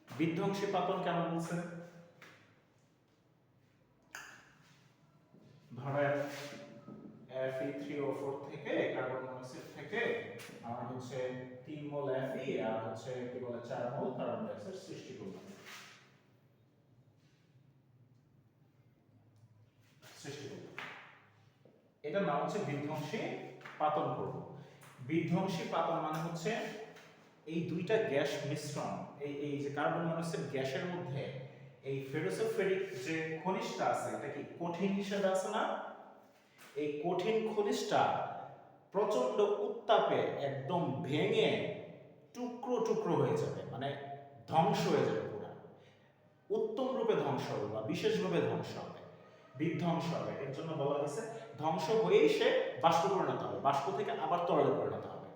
বিধ্বংসী পাতন কেন বলছে? ধরেন Fe3O4 থেকে কার্বন মনোক্সাইড থেকে আমরা হচ্ছে 3 মোল Fe আর হচ্ছে কি বলে 4 মোল কার্বন ডাই অক্সাইড সৃষ্টি করলাম, এটার নাম হচ্ছে বিধ্বংসী পাতন করব। বিধ্বংসী পাতন মানে হচ্ছে এই দুইটা গ্যাস মিশ্রণ, এই যে কার্বন মনোক্সাইড গ্যাসের মধ্যে এই ফেরোসোফেরিক যে খনিজটা আছে, এটা কি কঠিন হিসেবে আছে না? এই কঠিন খনিজটা প্রচন্ড উত্তাপে একদম ভেঙে টুকরো টুকরো হয়ে যাবে, মানে ধ্বংস হয়ে যাবে, পুরো উত্তম রূপে ধ্বংস হবে বা বিশেষভাবে ধ্বংস হবে, বিধ্বংস হবে। এর জন্য বলা হয়েছে ধ্বংস হয়েই সে বাষ্পে পরিণত হবে, বাষ্প থেকে আবার তরলে পরিণত হবে,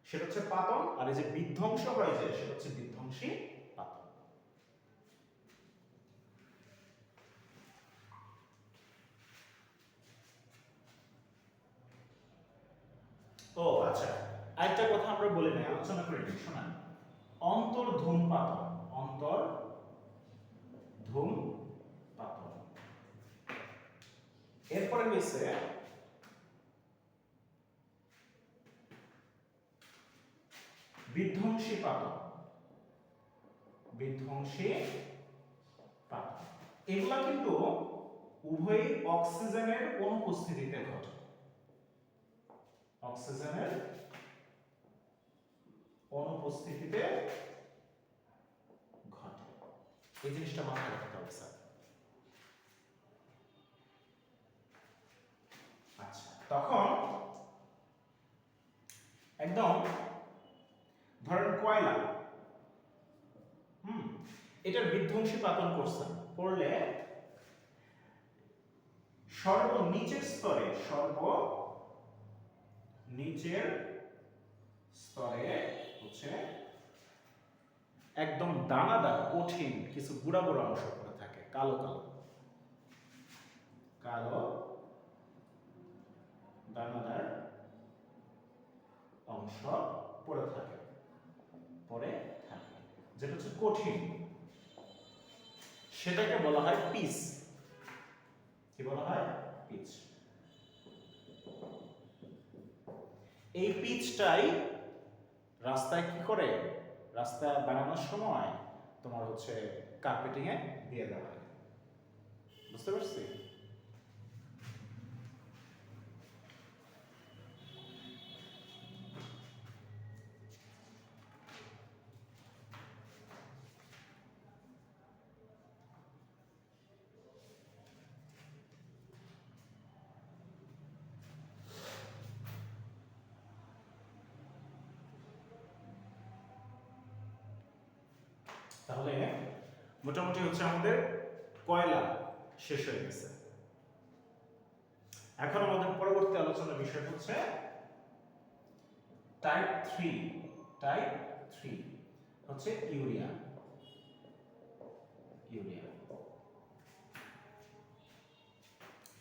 সেটা হচ্ছে পাতন। আর এই যে বিধ্বংস হয়ে যায়, সেটা হচ্ছে বিধ্বংসী পাতন। ও আচ্ছা, আরেকটা কথা আমরা বলে নেই, আলোচনা করে নিই, শোনান। অন্তর্ধূম পাতন, অন্তর্ধূম পাতন। এরপরে হয়েছে বিধ্বংসী পাতন, বিধ্বংসী পাতন। এগুলা কিন্তু উভয়ই অক্সিজেনের অনুপস্থিতিতে ঘটে, অক্সিজেনের অনুপস্থিতিতে ঘটে। এই জিনিসটা মাথায় রাখতে হবে স্যার। আচ্ছা, তখন একদম ধরেন কয়লা, এটার বিধ্বংসী পাতন করছেন, করলে সর্বনিচের স্তরে, সর্বনিচের স্তরে হচ্ছে একদম দানাদার কঠিন কিছু গুঁড়া গুঁড়া অংশ পড়ে থাকে, কালো কালো কালো দানাদার অংশ পড়ে থাকে, যেটা হচ্ছে কঠিন, সেটাকে বলা হয় পিচ। কি বলা হয়? পিচ। এই পিচটাই রাস্তায় কি করে, রাস্তা বানানোর সময় তোমার হচ্ছে কার্পেটিং এ দিয়ে দেওয়া হয়। বুঝতে পারছি? তাহলে মোটামুটি হচ্ছে আমাদের কয়লা শেষ হয়ে গেছে। এখন আমাদের পরবর্তী আলোচনার বিষয় হচ্ছে টাইপ 3। টাইপ 3 হচ্ছে ইউরিয়া। ইউরিয়া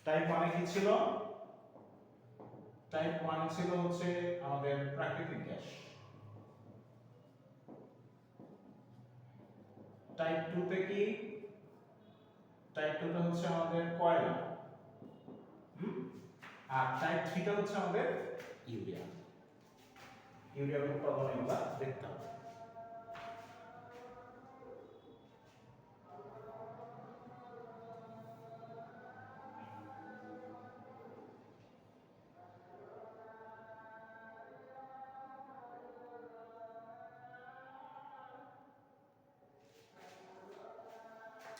টাইপ 1 কি ছিল? টাইপ 1 ছিল হচ্ছে আমাদের প্রাকৃতিক গ্যাস। টাইপ 2 তে কি? টাইপ 2 তে হচ্ছে আমাদের কয়লা। আর টাইপ 3 টা হচ্ছে আমাদের ইউরিয়া। ইউরিয়ার উৎপাদন আমরা দেখতে হবে।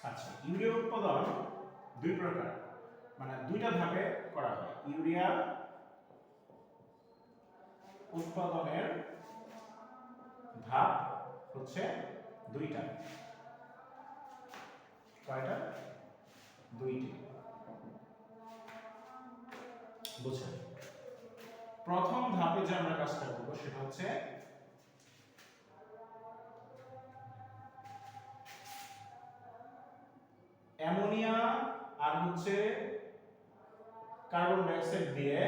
আচ্ছা, ইউরিয়া উৎপাদন দুই প্রকার, মানে দুইটা ভাবে করা হয়। ইউরিয়া উৎপাদনের ধাপ হচ্ছে দুইটা। কয়টা? দুইটি। বুঝছেন? প্রথম ধাপে যে আমরা কাজটা করব সেটা হচ্ছে অ্যামোনিয়া আর হচ্ছে কার্বন ডাই অক্সাইড দিয়ে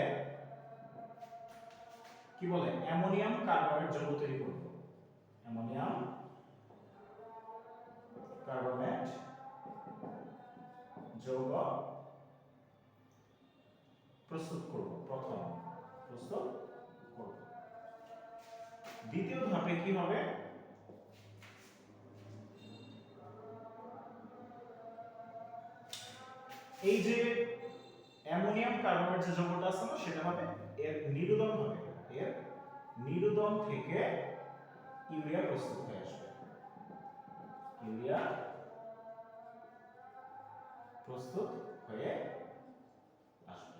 কি বলে অ্যামোনিয়াম কার্বনেট যৌগ তৈরি করব। অ্যামোনিয়াম কার্বনেট যৌগ প্রস্তুত করব। প্রথম প্রস্তুত করব। দ্বিতীয় ধাপে কি হবে? এই যে অ্যামোনিয়াম কার্বনেট যে যৌগটা আছে না, সেটা হবে এর নিরোধন হবে। এর নিরোধন থেকে ইউরিয়া প্রস্তুত হয়ে আসবে। ইউরিয়া প্রস্তুত হয়ে আসবে।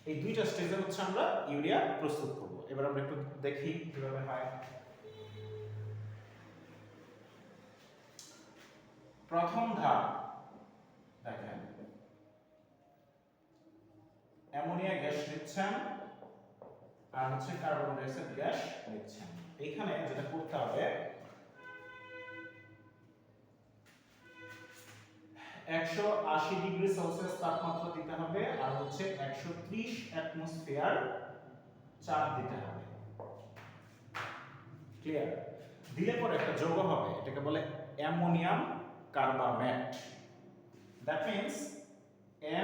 এই দুইটা স্টেজে হচ্ছে আমরা ইউরিয়া প্রস্তুত করব। এবার আমরা একটু দেখি কিভাবে হয়। প্রথম ধাপ দেখেন, অ্যামোনিয়া গ্যাস নিচ্ছেন আর হচ্ছে কার্বন ডাই অক্সাইড গ্যাস নিচ্ছেন। এখানে যেটা করতে হবে, 180 ডিগ্রি সেলসিয়াস তাপমাত্রা দিতে হবে আর হচ্ছে 130 অ্যাটমসফিয়ার চাপ দিতে হবে। ক্লিয়ার? দিলে পরে একটা যৌগ হবে, এটাকে বলে ammonium carbamate. That means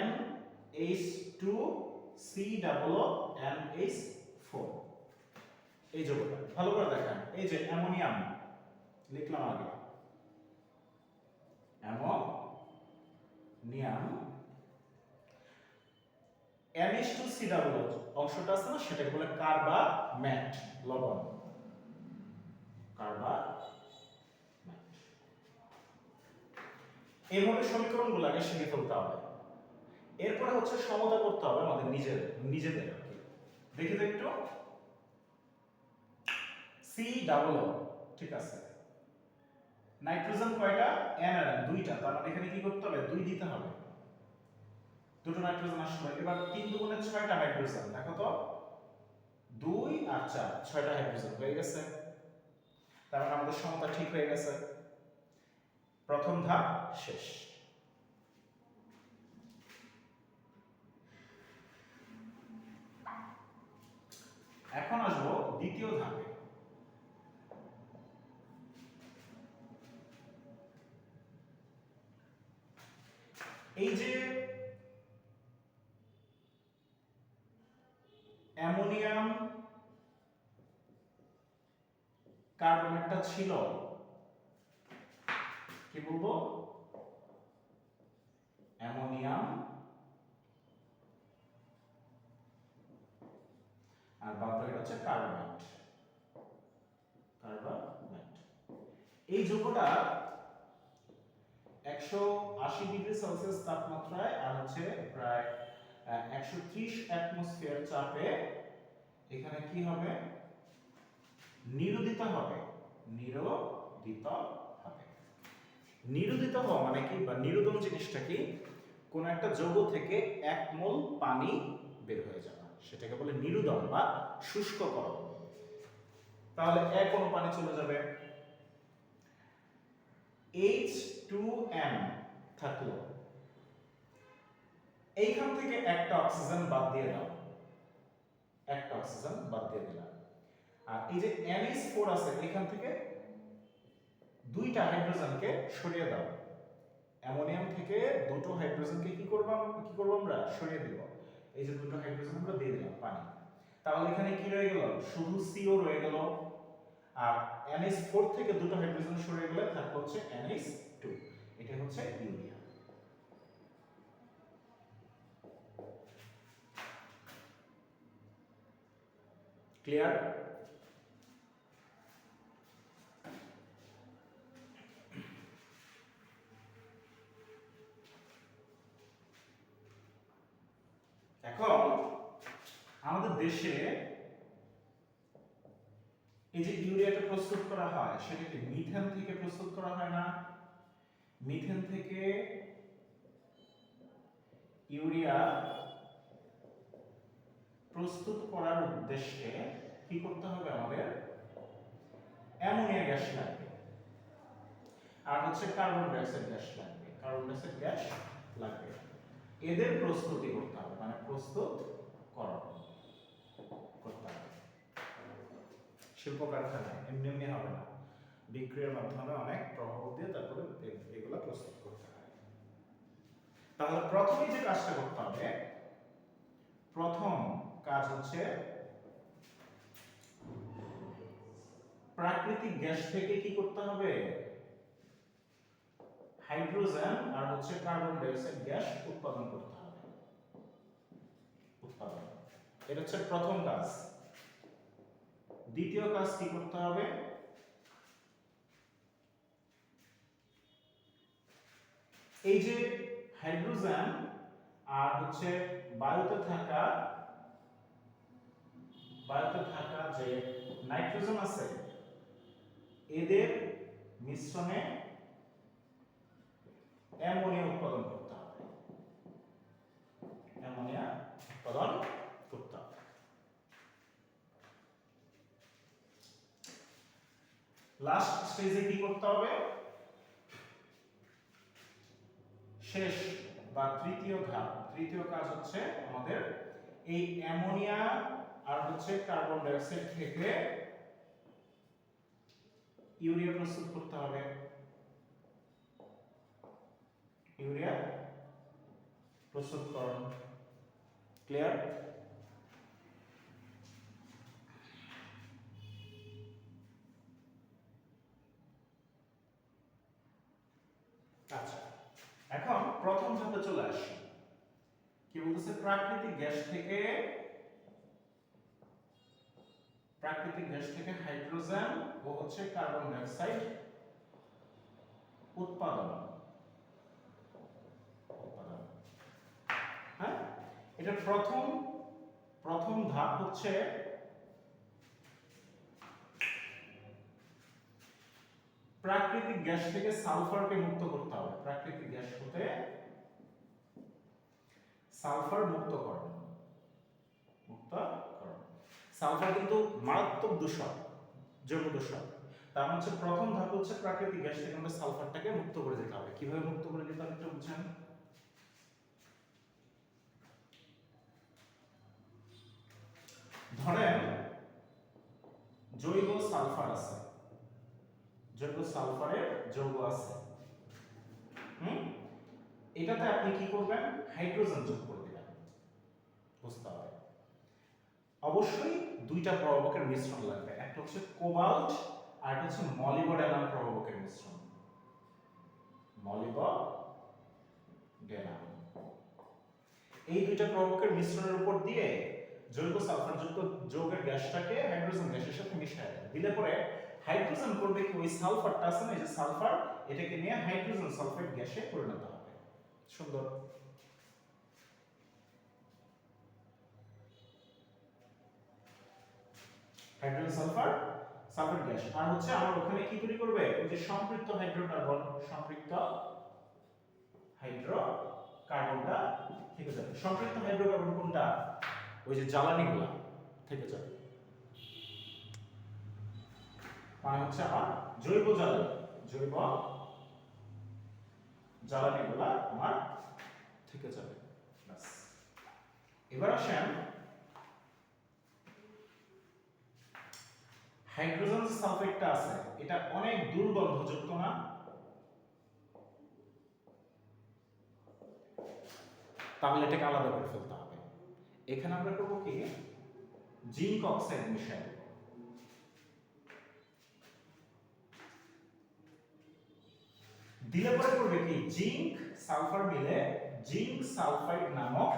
NH2COONH4। এই যৌগটা ভালো করে দেখেন। এই যে অ্যামোনিয়াম লিখলাম আগে, অ্যামোনিয়াম, NH2COO অংশটা আছে না, সেটাকে বলে কার্বামেট, লবণ। কার্বামেট। এইভাবে সমীকরণগুলো আগে শিখে ফেলতে হবে। এরপরে হচ্ছে সমতা করতে হবে আমাদের নিজেদের। দেখি তো একটু। COO, ঠিক আছে। নাইট্রোজেন কয়টা? N আর N, দুইটা। তার মানে এখানে কি করতে হবে? 2 দিতে হবে। দুটো নাইট্রোজেন আসবে। এবার 3 দুগুণে 6টা হাইড্রোজেন। দেখো তো, 2 আর 4, 6টা হাইড্রোজেন হয়ে গেছে। তার মানে আমাদের সমতা ঠিক হয়ে গেছে। প্রথম ধাপ শেষ। এখন আসবো দ্বিতীয় ধাপে। এই যে অ্যামোনিয়াম কার্বনেটটা ছিল, কি বলবো, অ্যামোনিয়াম, আর বাদ বাকিটা হচ্ছে কার্বনেট। এই যৌগটা 180 ডিগ্রি সেলসিয়াস তাপমাত্রায় আর হচ্ছে প্রায় 130 অ্যাটমসফিয়ার চাপে এখানে কি হবে, নিরোদিত হবে। নিরোদিত হবে। নিরোদিত হওয়া মানে কি, বা নিরোদন জিনিসটা কি, কোন একটা যৌগ থেকে 1 মোল পানি বের হয়ে যাবে, সেটাকে বলে নিরোদন বা শুষ্ককরণ। তাহলে 1 মোল পানি চলে যাবে, H2M থাকলো, এইখান থেকে একটা অক্সিজেন বাদ দিয়ে দাও, একটা অক্সিজেন বাদ দিয়ে দিলাম। আর এই যে NH4 আছে, এখান থেকে দুইটা হাইড্রোজেনকে সরিয়ে দাও। অ্যামোনিয়াম থেকে দুটো হাইড্রোজেনকে কি করব আমরা, সরিয়ে দিব। এই যে দুটো হাইড্রোজেন আমরা দিয়ে দিলাম পানি। তাহলে এখানে কি রয়ে গেল, শুধু CO রয়ে গেল। আর NH4 থেকে দুটো হাইড্রোজেন সরিয়ে গেলে থাকবে হচ্ছে NH2। এটা হচ্ছে ইউরিয়া। ক্লিয়ার? এখন আমাদের দেশে এই যে ইউরিয়াটা প্রস্তুত করা হয়, সেটাকে মিথেন থেকে প্রস্তুত করা হয় না? মিথেন থেকে ইউরিয়া প্রস্তুত করার উদ্দেশ্যে কি করতে হবে আমাদের, অ্যামোনিয়া গ্যাস লাগবে, আর হচ্ছে কার্বন ডাই অক্সাইড গ্যাস লাগবে, কার্বন ডাই অক্সাইড গ্যাস লাগবে। এদের প্রস্তুতি করতে হবে, মানে প্রস্তুত করতে হবে শিল্প কারখানায়, এমনি এমনি হবে না, বিক্রিয়ার মাধ্যমে অনেক প্রভাব দিয়ে তারপরে এগুলো প্রস্তুত করতে হয়। তাহলে প্রথমে যে কাজটা করতে হবে, প্রথম কাজ হচ্ছে প্রাকৃতিক গ্যাস থেকে কি করতে হবে, হাইড্রোজেন আর হচ্ছে কার্বন ডাই অক্সাইড গ্যাস উৎপাদন করতে হবে। উৎপাদন, এটা হচ্ছে প্রথম কাজ। দ্বিতীয় কাজ কি করতে হবে, এই যে হাইড্রোজেন আর হচ্ছে বায়ুতে থাকা যে নাইট্রোজেন আছে, এদের মিশ্রণে অ্যামোনিয়া উৎপাদন করতে হবে। অ্যামোনিয়া উৎপাদন করতে হবে। লাস্ট স্টেজে কি করতে হবে, শেষ বা তৃতীয় ধাপ, তৃতীয় কাজ হচ্ছে আমাদের এই অ্যামোনিয়া আর হচ্ছে কার্বন ডাই অক্সাইড থেকে ইউরিয়া প্রস্তুত করতে হবে। ইউরিয়া প্রস্তুতকরণ। ক্লিয়ার? আচ্ছা, এখন প্রথম ধাপে চলে আসি। কি বলতেছে, প্রাকৃতিক গ্যাস থেকে হাইড্রোজেন ও হচ্ছে কার্বন ডাই অক্সাইড উৎপাদন। হ্যাঁ, এটা প্রথম ধাপ হচ্ছে প্রাকৃতিক গ্যাস থেকে সালফারকে মুক্ত করতে হবে। প্রাকৃতিক গ্যাস হতে সালফার মুক্তকরণ। সালফার কিন্তু মারাত্মক দূষক, জৈব দূষক। তার মানে হচ্ছে প্রথম ধাপ হচ্ছে প্রাকৃতিক গ্যাস থেকে আমাদের সালফারটাকে মুক্ত করে দিতে হবে। কিভাবে মুক্ত করে দিতে হবে একটু বুঝেন। ধরেন জৈব সালফার আছে, জৈব সালফারের যৌগ আছে, এটাতে আপনি কি করবেন, হাইড্রোজেন যোগ করে দিবেন। বুঝতে হবে, অবশ্যই দুইটা প্রভাবকের মিশ্রণ লাগবে, একটা হচ্ছে কোবাল্ট আর এটা হচ্ছে মলিবডেনাম প্রভাবকের মিশ্রণ। মলিবডেনাম, এই দুইটা প্রভাবকের মিশ্রণের উপর দিয়ে জৈব সালফারযুক্ত যৌগের গ্যাসটাকে হাইড্রোজেন গ্যাসের সাথে মিশিয়ে দেয়। দিলে পরে হাইড্রোজেন করবে কি, ওই সালফারটা আছে না, এই যে সালফার, এটাকে নিয়ে হাইড্রোজেন সালফাইড গ্যাসে পরিণত হবে। সুন্দর। Hydrogen sulphur sulphide gas. আর হচ্ছে আমার ওখানে কি তৈরি করবে, ওই যে সম্পৃক্ত হাইড্রোকার্বন, সম্পৃক্ত হাইড্রোকার্বনটা থেকে যাবে। সম্পৃক্ত হাইড্রোকার্বন কোনটা, ওই যে জ্বালানিগুলো থেকে যাবে। মানে হচ্ছে আমার জৈব জ্বালানিগুলো আমার থেকে যাবে। বাস। এবার আসেন হাইড্রোজেন সালফেটটা আছে, এটা অনেক দুর্গন্ধযুক্ত না? তাহলে এটাকে আলাদা করে ফেলতে হবে। এখানে আমরা করব কি, জিঙ্ক অক্সাইড মিশাই দেব। দিলে পরে করবে কি, জিঙ্ক সালফার মিলে জিঙ্ক সালফাইড নামক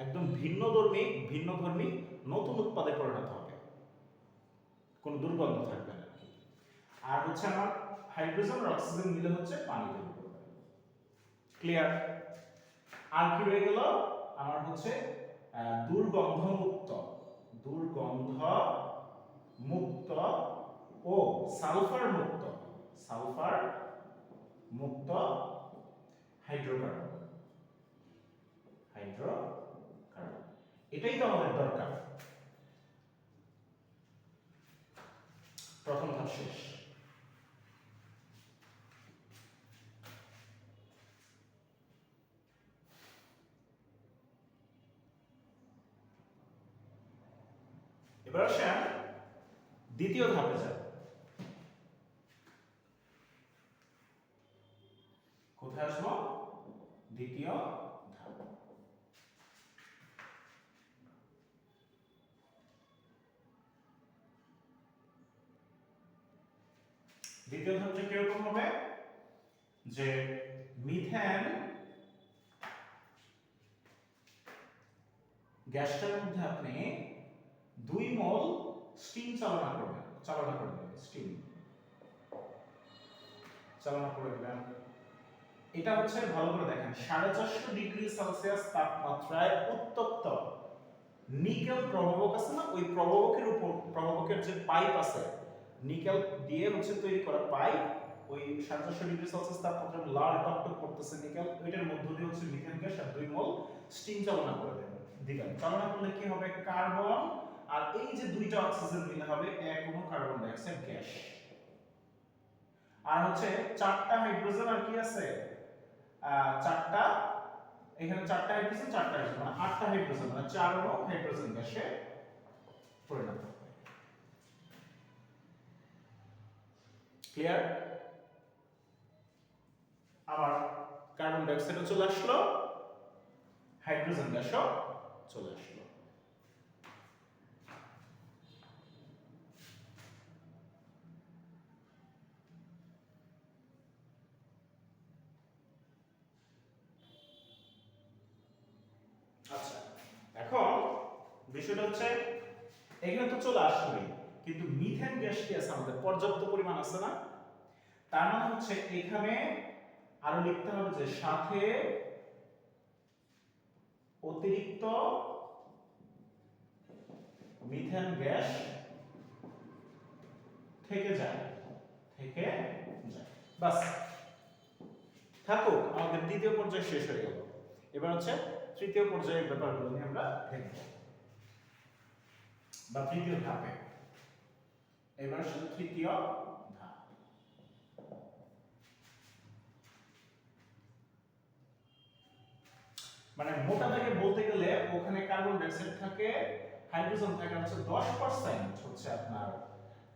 একদম ভিন্নধর্মী নতুন উৎপাদে পরিণত হবে, কোনো দুর্গন্ধ থাকবে না। আর হচ্ছে আমার হাইড্রোজেন আর অক্সিজেন মিলে হচ্ছে পানি তৈরি করবে। ক্লিয়ার? আর কি রয়ে গেল আমার, হচ্ছে দুর্গন্ধ মুক্ত ও সালফার মুক্ত হাইড্রোকার্বন। এটাই তো আমাদের দরকার। প্রথম ধাপ শেষ। এবার আসেন দ্বিতীয় ধাপে যাব। কোথায় আসবো? দ্বিতীয় ধাপ। দ্বিতীয় ধাপটা কিরকম হবে, যে মিথেন গ্যাসটার মধ্যে আপনি 2 মোল স্টিম চালনা করে দেবেন। স্টিম চালনা করে দিবেন। এটা হচ্ছে ভালো করে দেখেন, 450 ডিগ্রি সেলসিয়াস তাপমাত্রায় উত্তপ্ত নিকেল প্রভাবক আছে না, ওই প্রভাবকের যে পাইপ আছে, নিকেল দিয়ে হচ্ছে তৈরি করা পাইপ, ওই 450 ডিগ্রি সেলসিয়াস তাপমাত্রায় লাল টকটক করতেছে নিকেল, ওইটার মধ্য দিয়ে হচ্ছে মিথেন গ্যাস আর 2 মোল স্টিম চালনা করে দিবেন। চালনা করলে কি হবে, কার্বন আর এই যে দুইটা অক্সিজেন মিলে হবে এক অণু কার্বন ডাই অক্সাইড গ্যাস। আর হচ্ছে 4টা হাইড্রোজেন আর কি আছে, এখানে 4টা হাইড্রোজেন মানে 8টা হাইড্রোজেন, মানে 4 অণু হাইড্রোজেন গ্যাসে পরিণত হবে। ক্লিয়ার? আবার কার্বন ডাই অক্সাইডও চলে আসলো, হাইড্রোজেন গ্যাসও চলে আসলো। আচ্ছা, এখন বিষয়টা হচ্ছে এখানে তো চলে আসবেই, কিন্তু মিথেন গ্যাস কি আছে আমাদের পর্যাপ্ত পরিমাণ আছে না? তার মানে হচ্ছে এখানে আরো লিখতে হবে যে সাথে অতিরিক্ত মিথেন গ্যাস থেকে যায়। বাস, থাকুক, আমাদের দ্বিতীয় পর্যায় শেষ হয়ে গেল। এবার হচ্ছে তৃতীয় পর্যায়ের ব্যাপারগুলো নিয়ে আমরা দেখব, বা তৃতীয় ধাপে। এবার শুধু তৃতীয় ধাপ। মানে মোটা দাগে বলতে গেলে ওখানে কার্বন ডাই অক্সাইড থাকে, হাইড্রোজেন থাকে হচ্ছে 10% হচ্ছে আপনার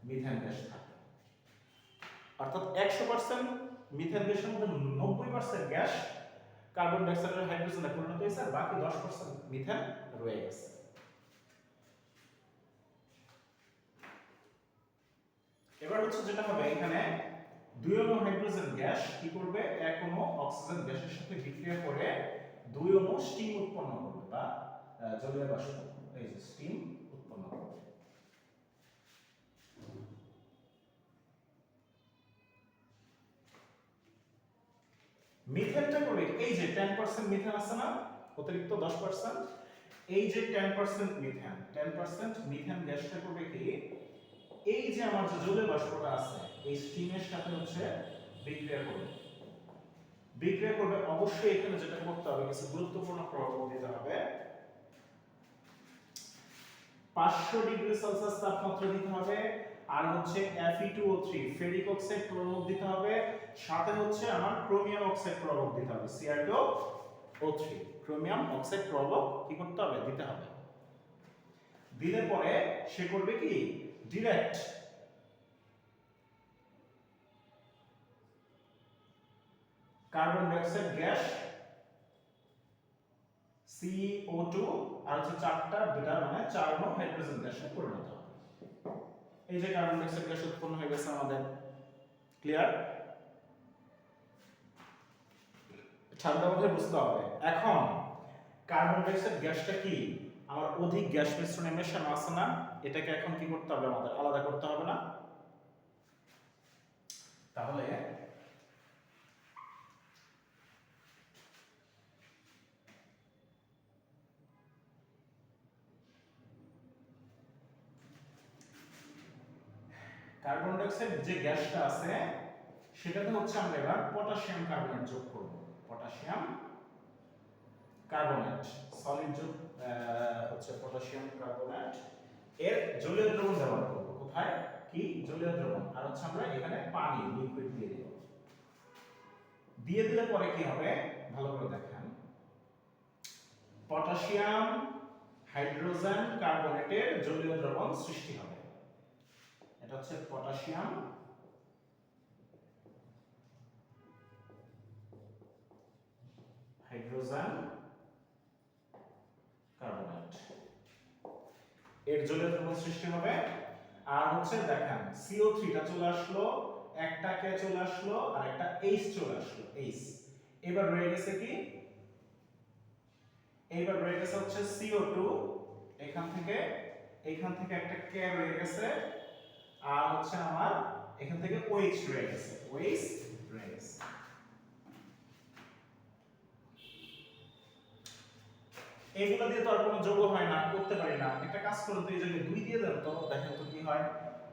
মিথেন গ্যাস থাকে। অর্থাৎ 100% মিথেন গ্যাসের মধ্যে 90% গ্যাস কার্বন ডাই অক্সাইড আর হাইড্রোজেনে পরিণত হয়েছে, আর বাকি 10% মিথেন রয়ে গেছে। এবার হচ্ছে যেটা হবে এখানে 2 অণু হাইড্রোজেন গ্যাস কি করবে, 1 অণু অক্সিজেন গ্যাসের সাথে বিক্রিয়া করে 2 অণু স্টিম উৎপন্ন করবে বা জলীয় বাষ্প, এই যে স্টিম উৎপন্ন করবে। মিথেনটা করবে এই যে 10% মিথেন আছে না, অতিরিক্ত 10%, এই যে 10% মিথেন, 10% মিথেন গ্যাসটা করবে কি, এই যে আমার যে জলীয় বাষ্পটা আছে এই স্টিমের সাথে হচ্ছে বিক্রিয়া করবে। বিক্রিয়া করবে, অবশ্যই এখানে যেটা করতে হবে কিছু গুরুত্বপূর্ণ প্রভাব দিতে হবে। 500 ডিগ্রি সেলসিয়াস তাপমাত্রা দিতে হবে, আর হচ্ছে Fe2O3 ফেরিক অক্সাইড প্রভাব দিতে হবে, সাথে হচ্ছে আমার ক্রোমিয়াম অক্সাইড প্রভাব দিতে হবে, Cr2O3 ক্রোমিয়াম অক্সাইড প্রভাব কি করতে হবে, দিতে হবে। দিলে পরে সে করবে কি, direct carbon die oxide gas CO2 আর হচ্ছে 4টা বিটা মানে 4 অণু হাইড্রোজেন গ্যাসে পরিণত হবে। এই যে কার্বন ডাই অক্সাইড গ্যাস উৎপন্ন হয়ে গেছে আমাদের, ক্লিয়ার? ঠান্ডা মাথায় বুঝতে হবে। এখন কার্বন ডাই অক্সাইড গ্যাসটা কি আমার অধিক গ্যাস মিশ্রণে মেশানো আছে না, এটাকে এখন কি করতে হবে, আমাদের আলাদা করতে হবে না? তাহলে কার্বন ডাই অক্সাইড যে গ্যাসটা আছে সেটাতে হচ্ছে আমরা এবার পটাশিয়াম কার্বনেট যোগ করব। পটাশিয়াম কার্বনেট সলিড যোগ হচ্ছে পটাশিয়াম কার্বনেট, এর জলীয় দ্রবণ ব্যবহার করব। কোথায়, কি জলীয় দ্রবণ, আর হচ্ছে আমরা এখানে পানি লিকুইড দিয়ে দেব। দিয়ে দিলে পরে কি হবে ভালো করে দেখেন, পটাশিয়াম হাইড্রোজেন কার্বনেটের জলীয় দ্রবণ সৃষ্টি হবে। এটা হচ্ছে পটাশিয়াম হাইড্রোজেন কার্বনেট, এর জলীয় দ্রবণ সৃষ্টি হবে। আর হচ্ছে দেখেন CO3 টা চলে আসলো, একটা কে চলে আসলো, আর একটা H চলে আসলো, H। এবার রয়ে গেছে কি, এবার রয়ে গেছে হচ্ছে CO2, এখান থেকে একটা কে রয়ে গেছে, আর হচ্ছে আমার এখান থেকে OH রয়ে গেছে, OH রয়ে গেছে। এগুলো দিয়ে তো আর কোনো যোগ হয় না, করতে পারি না। একটা কাজ করুন তো, এই জায়গায় 2 দিয়ে দেন তো, দেখেন তো কি হয়।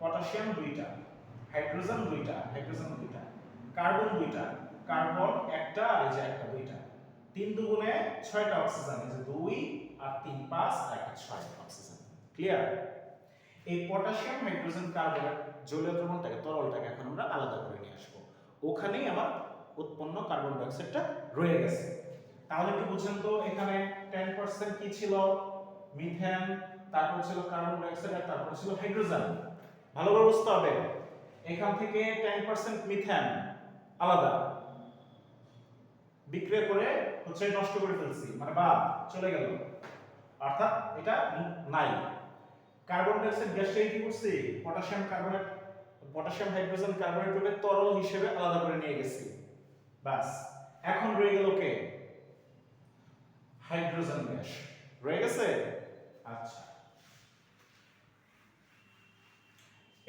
পটাশিয়াম 2টা, হাইড্রোজেন 2টা, কার্বন 2টা, কার্বন একটা, আর এই যে একটা 2টা, 3 দুগুণে 6টা অক্সিজেন, এই যে 2 আর 3 5 আর একটা 6 অক্সিজেন। ক্লিয়ার? এই পটাশিয়াম হাইড্রোজেন কার্বনের জলীয় দ্রবণটাকে, তরলটাকে এখন আমরা আলাদা করে নিয়ে আসবো। ওখানেই আমার উৎপন্ন কার্বন ডাই অক্সাইডটা রয়ে গেছে। তাহলে একটু বুঝেন তো, এখানে 10% কি ছিল, মিথেন, তারপর ছিল কার্বন ডাই অক্সাইড, আর তারপর ছিল হাইড্রোজেন। ভালো করে বুঝতে হবে, এখান থেকে 10% মিথেন আলাদা বিক্রিয়া করে হচ্ছে নষ্ট করে ফেলছি, মানে বাদ চলে গেল, অর্থাৎ এটা নাই। কার্বন ডাই অক্সাইড গ্যাসটাকে কি করছি, পটাশিয়াম কার্বনেট, পটাশিয়াম হাইড্রোজেন কার্বনেটকে তরল হিসেবে আলাদা করে নিয়ে গেছি, বাস। এখন রয়ে গেল কে, হাইড্রোজেন গ্যাস রয়ে গেছে। আচ্ছা,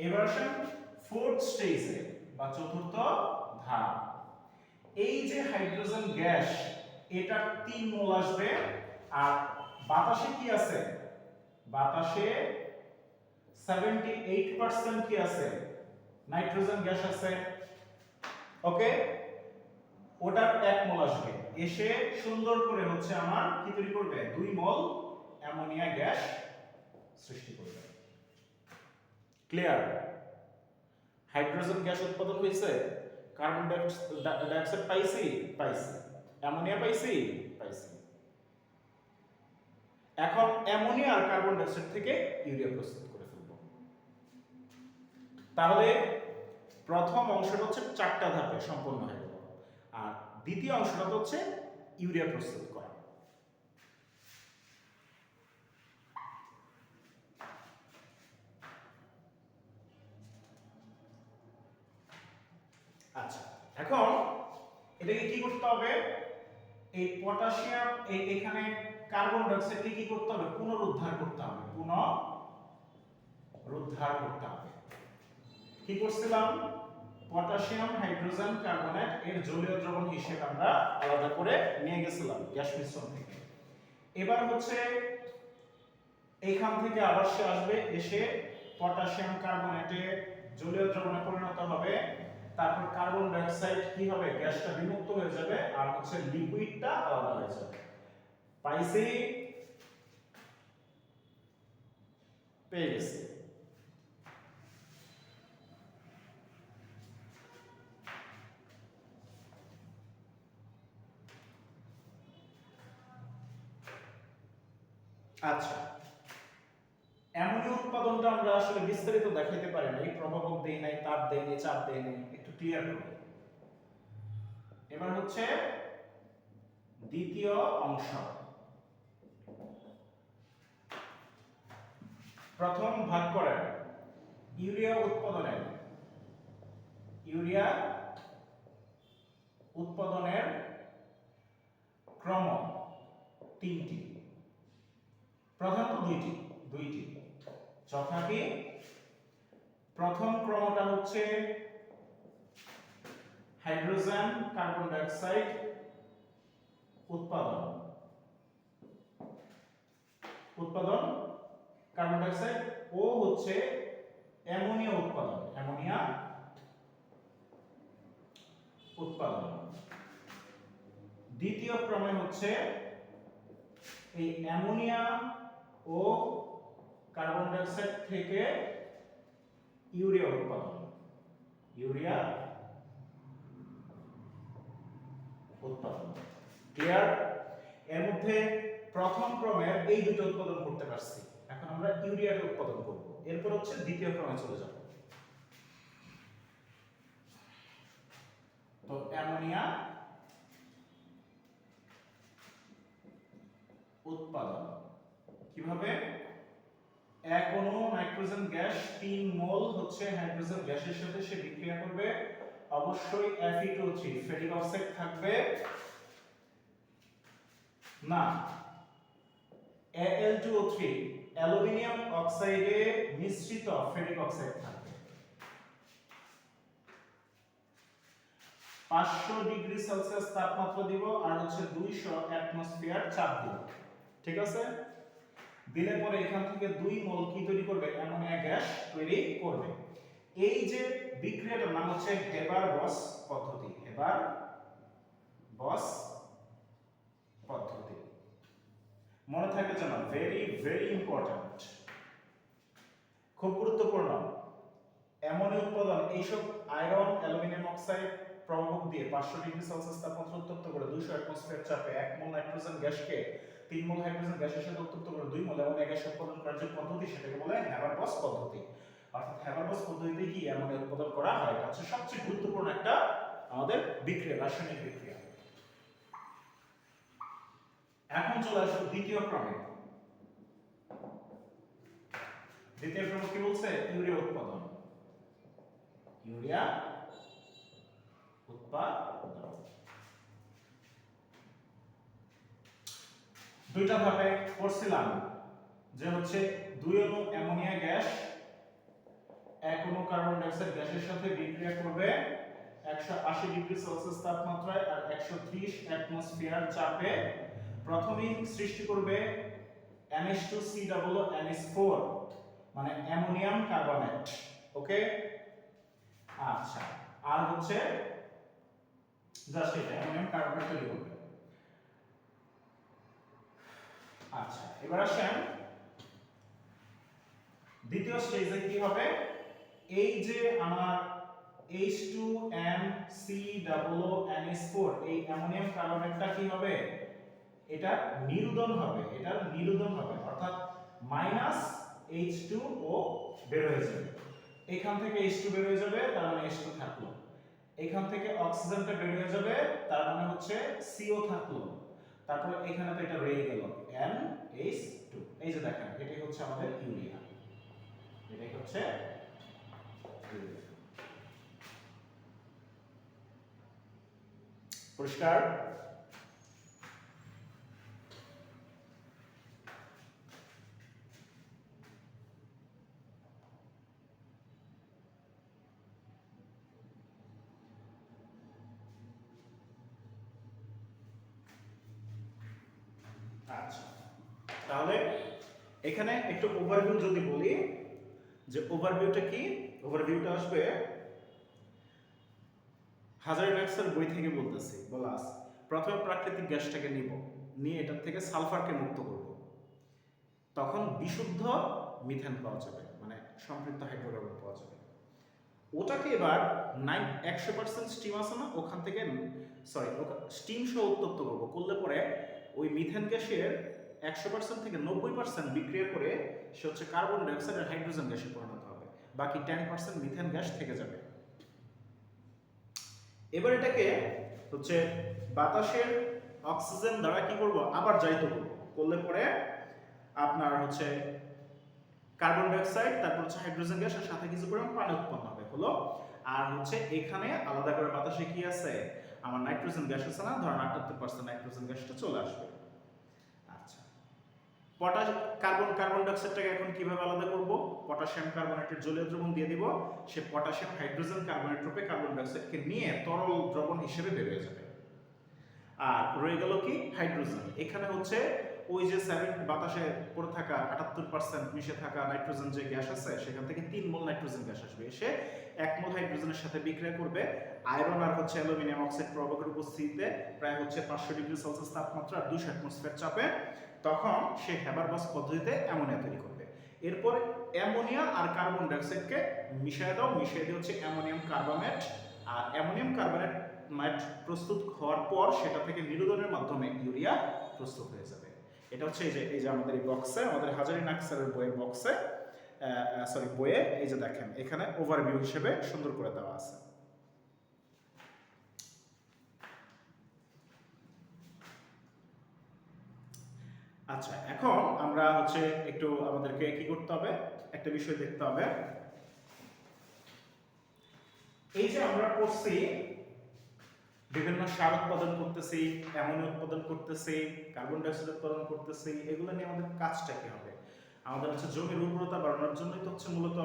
এবার আসেন ফোর্থ স্টেজে বা চতুর্থ ধাপ। এই যে হাইড্রোজেন গ্যাস, এটা 3 মোল আসবে, আর বাতাসে কি আছে, বাতাসে 78% কি আছে, নাইট্রোজেন গ্যাস আছে। ওকে, ওটার 1 মোল আসবে, এসে সুন্দর করে হচ্ছে আমার কি তৈরি করবে, 2 মোল অ্যামোনিয়া গ্যাস সৃষ্টি করবে। ক্লিয়ার? হাইড্রোজেন গ্যাস উৎপাদন হয়েছে, কার্বন ডাই অক্সাইড পাইছি, অ্যামোনিয়া পাইছি। এখন অ্যামোনিয়া আর কার্বন ডাই অক্সাইড থেকে ইউরিয়া প্রস্তুত করে ফেলব। তাহলে প্রথম অংশটা হচ্ছে 4টা ধাপে সম্পন্ন হয়ে গেল, আর দ্বিতীয় অংশটা হচ্ছে ইউরিয়া প্রস্তুত করা। এখন এটাকে কি করতে হবে, এই পটাশিয়াম এখানে কার্বন ডাই অক্সাইডকে কি করতে হবে, পুনরুদ্ধার করতে হবে, পুনরুদ্ধার করতে হবে। কি করছিলাম, পটাশিয়াম হাইড্রোজেন কার্বনেট এর জলীয় দ্রবণ হিসেবে আমরা আলাদা করে নিয়ে গেছিলাম গ্যাস মিশ্রণ থেকে। এবার হচ্ছে এইখান থেকে আবার সে আসবে, এসে পটাশিয়াম কার্বনেটে জলীয় দ্রবণে পরিণত হবে, তারপর কার্বন ডাই অক্সাইড কি হবে, গ্যাসটা বিমুক্ত হয়ে যাবে, আর হচ্ছে লিকুইডটা আলাদা হয়ে যাবে। পাইছি, পেয়ে গেছি। আচ্ছা, অ্যামোনিয়া উৎপাদনটা আমরা আসলে বিস্তারিত দেখাইতে পারি না, এই প্রভাবক দেই নাই, তাপ দেই নাই, চাপ দেই নাই, একটু ক্লিয়ার করি। এবার হচ্ছে দ্বিতীয় অংশ। প্রথম ভাগ করেন ইউরিয়া উৎপাদনের ক্রম তিনটি, প্রধানত দুইটি যথা কি, প্রথম ক্রমটা হচ্ছে হাইড্রোজেন কার্বন ডাই অক্সাইড উৎপাদন কার্বন ডাই অক্সাইড, ও হচ্ছে অ্যামোনিয়া উৎপাদন। দ্বিতীয় ক্রমে হচ্ছে এই অ্যামোনিয়া ও কার্বন ডাই অক্সাইড থেকে ইউরিয়া উৎপাদন। ক্লিয়ার? এর মধ্যে প্রথম ক্রমের এই দুটো উৎপাদন করতে পারছি, এখন আমরা ইউরিয়াটা উৎপাদন করব, এরপর হচ্ছে দ্বিতীয় ক্রমে চলে যাব। তো অ্যামোনিয়া উৎপাদন কিভাবে, এক অণু নাইট্রোজেন গ্যাস 3 মোল হচ্ছে হাইড্রোজেন গ্যাসের সাথে সে বিক্রিয়া করবে, অবশ্যই Fe2O3 ফেরিক অক্সাইড থাকবে না, Al2O3 অ্যালুমিনিয়াম অক্সাইডে মিশ্রিত ফেরিক অক্সাইড থাকবে। 500 ডিগ্রি সেলসিয়াস তাপমাত্রা দিব, আর হচ্ছে 200 অ্যাটমসফিয়ার চাপ দিব। ঠিক আছে, দিলে পরে এখান থেকে 2 মোল কি তৈরি করবে, অ্যামোনিয়া গ্যাস তৈরি করবে। এই যে বিক্রিয়াটার নাম হচ্ছে হেবার-বস পদ্ধতি। মনে থাকবে যেন, ভেরি ভেরি ইম্পর্টেন্ট, খুব গুরুত্বপূর্ণ। অ্যামোনিয়া উৎপাদন এইসব আয়রন অ্যালুমিনিয়াম অক্সাইড প্রভাবক দিয়ে 500 ডিগ্রি সেলসিয়াস তাপমাত্রা উত্তপ্ত করে 200 অ্যাটমসফিয়ার চাপে 1 মোল নাইট্রোজেন গ্যাসকে 3 মোল হাইড্রোজেন গ্যাসের সাথে উত্তপ্ত করে 2 মোল অ্যামোনিয়া গ্যাস উৎপাদন করার যে পদ্ধতি, সেটাকে বলে হেবার-বস পদ্ধতি। অর্থাৎ হেবার-বস পদ্ধতিতে কি অ্যামোনিয়া উৎপাদন করা হয়, এটা হচ্ছে সবচেয়ে গুরুত্বপূর্ণ একটা আমাদের বিক্রিয়া, রাসায়নিক বিক্রিয়া। এখন চলে আসো দ্বিতীয় ক্রমে। দ্বিতীয় ক্রম কি বলছে, ইউরিয়া উৎপাদন। দুইটা ভাবে করছিলাম, যে হচ্ছে 2 অণু অ্যামোনিয়া গ্যাস 1 অণু কার্বন ডাই অক্সাইড গ্যাসের সাথে বিক্রিয়া করবে 180 ডিগ্রি সেলসিয়াস তাপমাত্রায় আর 130 অ্যাটমসফিয়ার চাপে। প্রথমেই সৃষ্টি করবে NH2COO মানে অ্যামোনিয়াম কার্বনেট। ওকে, আচ্ছা, আর হচ্ছে জাস্ট এটা অ্যামোনিয়াম কার্বনেট তৈরি করবে। আচ্ছা, এবার আসেন দ্বিতীয় স্টেজে কি হবে, এই যে আমার H2NCOONH4 এই অ্যামোনিয়াম কার্বনেটটা কি হবে, এটা নিরুদন হবে, অর্থাৎ -H2O বের হয়ে যাবে। এখান থেকে H2 বের হয়ে যাবে, তার মানে H2 থাকলো। এখান থেকে অক্সিজেনটা বের হয়ে যাবে, তার মানে হচ্ছে CO থাকলো। তারপরে এখানে তো এটা রয়ে গেল NH2। এই যে দেখেন, এটাই হচ্ছে আমাদের ইউরিয়া। পরিষ্কার? আচ্ছা, তাহলে এখানে একটু ওভারভিউ যদি বলি, যে ওভারভিউটা কি? ওভারভিউটা আসবে হাজারিনাক্সের বই থেকে বলতেছি, বলা আছে প্রথমে প্রাকৃতিক গ্যাসটাকে নিয়ে এটার থেকে সালফারকে মুক্ত করব, তখন বিশুদ্ধ মিথেন পাওয়া যাবে, মানে সম্পৃক্ত হাইড্রোকার্বন পাওয়া যাবে। ওটাকে এবার 100% স্টিম আছে না, ওখান থেকে স্টিম সহ উত্তপ্ত করবো, করলে পরে ওই মিথেন গ্যাসের 100% থেকে 90% বিক্রিয়া করে সে হচ্ছে কার্বন ডাইঅক্সাইড আর হাইড্রোজেন গ্যাসে পরিণত হবে, বাকি 10% মিথেন গ্যাস থেকে যাবে। এবার এটাকে হচ্ছে বাতাসের অক্সিজেন দ্বারা কি করব, আবার জারিত করব, করলে পরে আপনার হচ্ছে কার্বন ডাইঅক্সাইড, তারপর হচ্ছে হাইড্রোজেন গ্যাস, আর সাথে কিছু পরিমাণ পানি উৎপন্ন হবে, হলো। আর হচ্ছে এখানে আলাদা করে বাতাসে কি আছে, আমার নাইট্রোজেন গ্যাস আছে না, ধরেন 78% নাইট্রোজেন গ্যাসটা চলে আসবে। আচ্ছা, কার্বন ডাইঅক্সাইডটাকে এখন কিভাবে আলাদা করব? পটাশিয়াম কার্বনেটের জলীয় দ্রবণ দিয়ে দিব, সে পটাশিয়াম হাইড্রোজেন কার্বনেট রূপে কার্বন ডাইঅক্সাইডকে নিয়ে তরল দ্রবণ হিসেবে বের হয়ে যাবে। আর রয়ে গেল কি হাইড্রোজেন, এখানে হচ্ছে ওই যে বাতাসে পড়ে থাকা 78% মিশে থাকা নাইট্রোজেন যে গ্যাস আছে, সেখান থেকে 3 মোল নাইট্রোজেন গ্যাস আসবে, এসে 1 মোল হাইড্রোজেনের সাথে বিক্রিয়া করবে আয়রন আর হচ্ছে অ্যালুমিনিয়াম অক্সাইড প্রভাবকের উপস্থিতিতে, প্রায় হচ্ছে 500 ডিগ্রি সেলসিয়াস তাপমাত্রা আর 200 অ্যাটমসফিয়ার চাপে, তখন সে হ্যাবারবস পদ্ধতিতে অ্যামোনিয়া তৈরি করবে। এরপর অ্যামোনিয়া আর কার্বন ডাইঅক্সাইডকে মিশিয়ে দিয়ে হচ্ছে অ্যামোনিয়াম কার্বামেট, আর অ্যামোনিয়াম কার্বনেট প্রস্তুত হওয়ার পর সেটা থেকে নিরোধনের মাধ্যমে ইউরিয়া প্রস্তুত হয়ে যাবে। এটা হচ্ছে এই যে আমাদের এই বক্সে, আমাদের হাজারিনাক্সের বইয়ের বক্সে, বইয়ে এই যে দেখেন এখানে ওভারভিউ হিসেবে সুন্দর করে দেওয়া আছে। আচ্ছা, এখন আমরা হচ্ছে একটু আমাদেরকে কি করতে হবে, একটা বিষয় দেখতে হবে। এই যে আমরা পড়ছি বিভিন্ন সার উৎপাদন করতেছি, অ্যামোনিয়া উৎপাদন করতেছি, কার্বন ডাইঅক্সাইড উৎপাদন করতেছি, এগুলো নিয়ে আমাদের কাজটা কি হবে? আমাদের হচ্ছে জমির উর্বরতা বাড়ানোর জন্যই তো হচ্ছে মূলত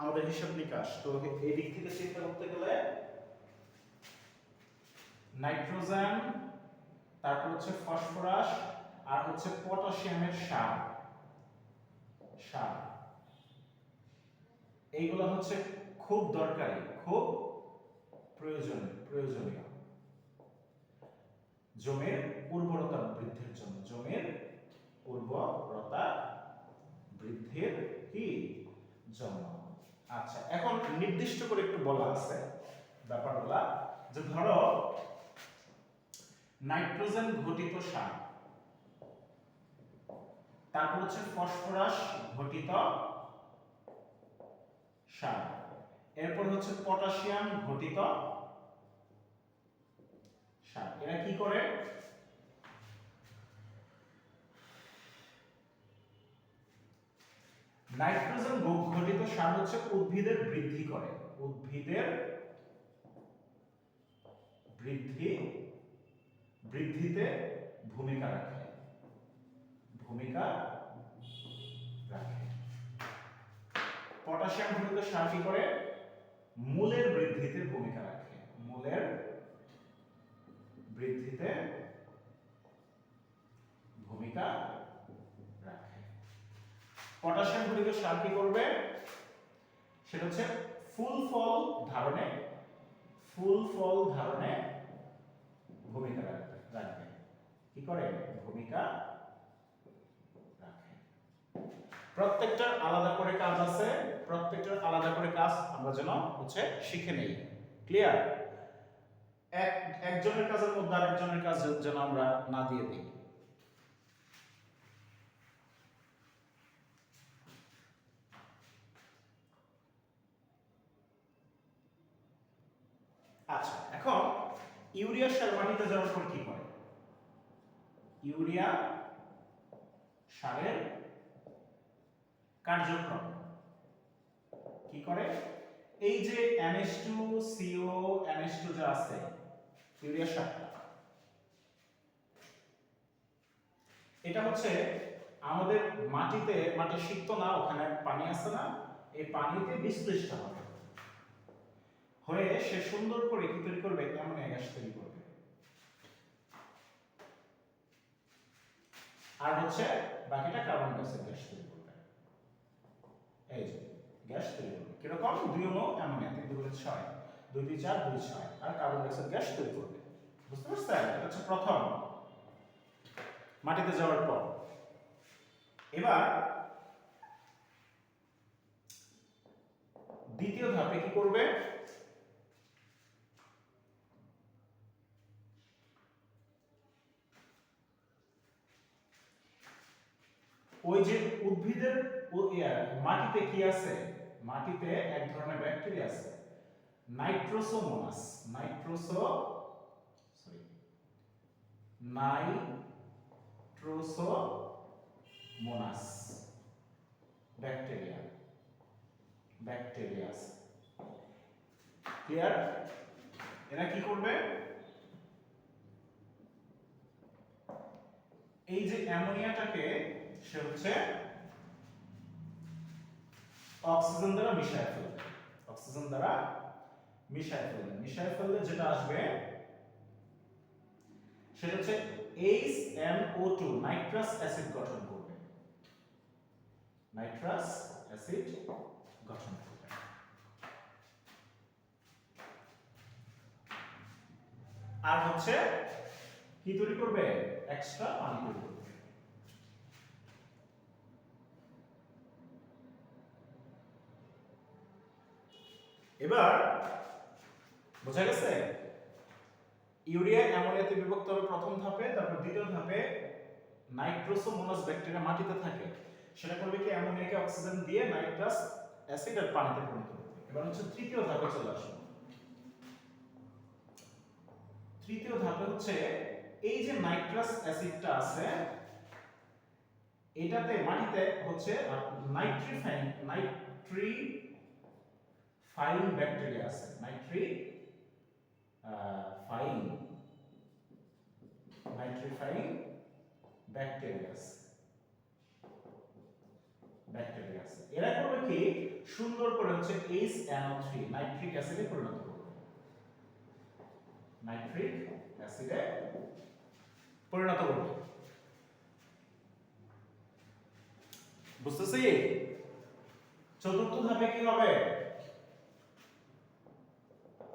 আমাদের হিসাব নিকাশ। তো এই দিক থেকে চিন্তা করতে গেলে নাইট্রোজেন, তারপর হচ্ছে ফসফরাস, আর হচ্ছে পটাশিয়ামের সার, এইগুলো হচ্ছে খুব দরকারি, খুব প্রয়োজনীয় জমির উর্বরতা বৃদ্ধির জন্য, জমির উর্বরতা বৃদ্ধির কি জন্য। আচ্ছা, এখন নির্দিষ্ট করে একটু বলা আছে ব্যাপারগুলা, যে ধরো নাইট্রোজেন ঘটিত সার, তারপর হচ্ছে ফসফরাস ঘটিত সার, এরপর হচ্ছে পটাশিয়াম ঘটিত সার। এরা কি করে? নাইট্রোজেন ঘটিত সার হচ্ছে উদ্ভিদের বৃদ্ধি করে, উদ্ভিদের বৃদ্ধিতে ভূমিকা রাখে। পটাশিয়াম ঘটিত সার কি করে? মূলের বৃদ্ধিতে ভূমিকা রাখে, মূলের বৃদ্ধিতে ভূমিকা রাখে। পটাশিয়াম ঘটিত সার কি করবে? সেটা হচ্ছে ফুল ফল ধারণে ভূমিকা রাখবে। কি করে? ভূমিকা রাখে। প্রত্যেকটার আলাদা করে কাজ আছে, প্রত্যেকটার আলাদা করে কাজ আমরা যেন হচ্ছে শিখে নেই। ক্লিয়ার? একজনের কাজের মধ্যে আরেকজনের কাজ যেন আমরা না দিয়ে দিই। আচ্ছা, এখন ইউরিয়া সার মাটিতে যাওয়ার পর কি করে? ইউরিয়া সারের কার্যক্রম কি করে? এই যে NH2CO NH2 যা আছে, ইউরিয়া 7টা। এটা হচ্ছে আমাদের মাটি সিক্ত না, ওখানে পানি আছে না, এই পানিতে বিশ্লেষিত হবে, হয়ে সে সুন্দর করে কি তৈরি করবে, অ্যামোনিয়া গ্যাস তৈরি করবে। আর হচ্ছে বাকিটা কার্বন ডাইঅক্সাইড গ্যাস তৈরি করবে। এই যে গ্যাস তৈরি করবে কিরকম, 2 অণু অ্যামোনিয়া, 3 2 6, 2 2 4 2 6, আর কার্বন ডাইঅক্সাইড গ্যাস তৈরি করবে। বুঝতে পারছেন? এটা হচ্ছে প্রথম, মাটিতে যাওয়ার পর। এবার দ্বিতীয় ধাপে কি করবে, ওই যে উদ্ভিদের মাটিতে কি আছে, মাটিতে এক ধরনের ব্যাকটেরিয়া আছে নাইট্রোসোমোনাস, নাইট্রোসোমোনাস ব্যাকটেরিয়া আছে। ক্লিয়ার? এরা কি করবে, এই যে অ্যামোনিয়াটাকে সে হচ্ছে অক্সিজেন দ্বারা মিশায় ফেলবে, মিশায় ফেললে যেটা আসবে সেটা হচ্ছে HNO2, নাইট্রাস অ্যাসিড গঠন করবে, আর হচ্ছে কি তৈরি করবে, এক্সট্রা পানি তৈরি করবে। এবার বোঝা গেছে, ইউরিয়া অ্যামোনিয়াতে বিভক্ত হবে প্রথম ধাপে, তারপর দ্বিতীয় ধাপে নাইট্রোসোমোনাস ব্যাকটেরিয়া মাটিতে থাকে, সেটা করবে কি, অ্যামোনিয়াকে অক্সিজেন দিয়ে নাইট্রাস অ্যাসিড আর পানিতে পরিণত করবে। এবার হচ্ছে তৃতীয় ধাপে চলে আসুন। তৃতীয় ধাপে হচ্ছে এই যে নাইট্রাস অ্যাসিডটা আছে, এটাতে মাটিতে হচ্ছে নাইট্রিফাইন ব্যাকটেরিয়া আছে, নাইট্রিফাইন ব্যাকটেরিয়া আছে। এরা করবে কি, সুন্দর করে হচ্ছে HNO3 নাইট্রিক অ্যাসিডে পরিণত করবে, বুঝতেছি? চতুর্থ ধাপে কি হবে,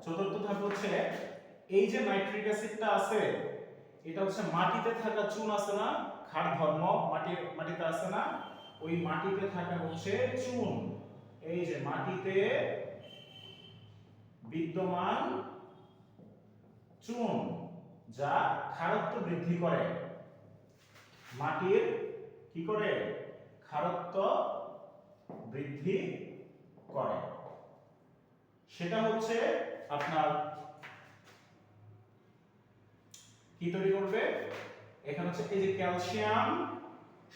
চতুর্থ ধাপ হচ্ছে এই যে নাইট্রিক অ্যাসিডটা আছে, এটা হচ্ছে মাটিতে থাকা চুন আছে না, ক্ষার ধর্ম মাটিতে আছে না, ওই মাটিতে থাকা হচ্ছে চুন, এই যে মাটিতে বিদ্যমান চুন যা ক্ষারত্ব বৃদ্ধি করে, মাটির কি করে, ক্ষারত্ব বৃদ্ধি করে, সেটা হচ্ছে আপনার কি তৈরি করবে, এখানে হচ্ছে এই যে ক্যালসিয়াম,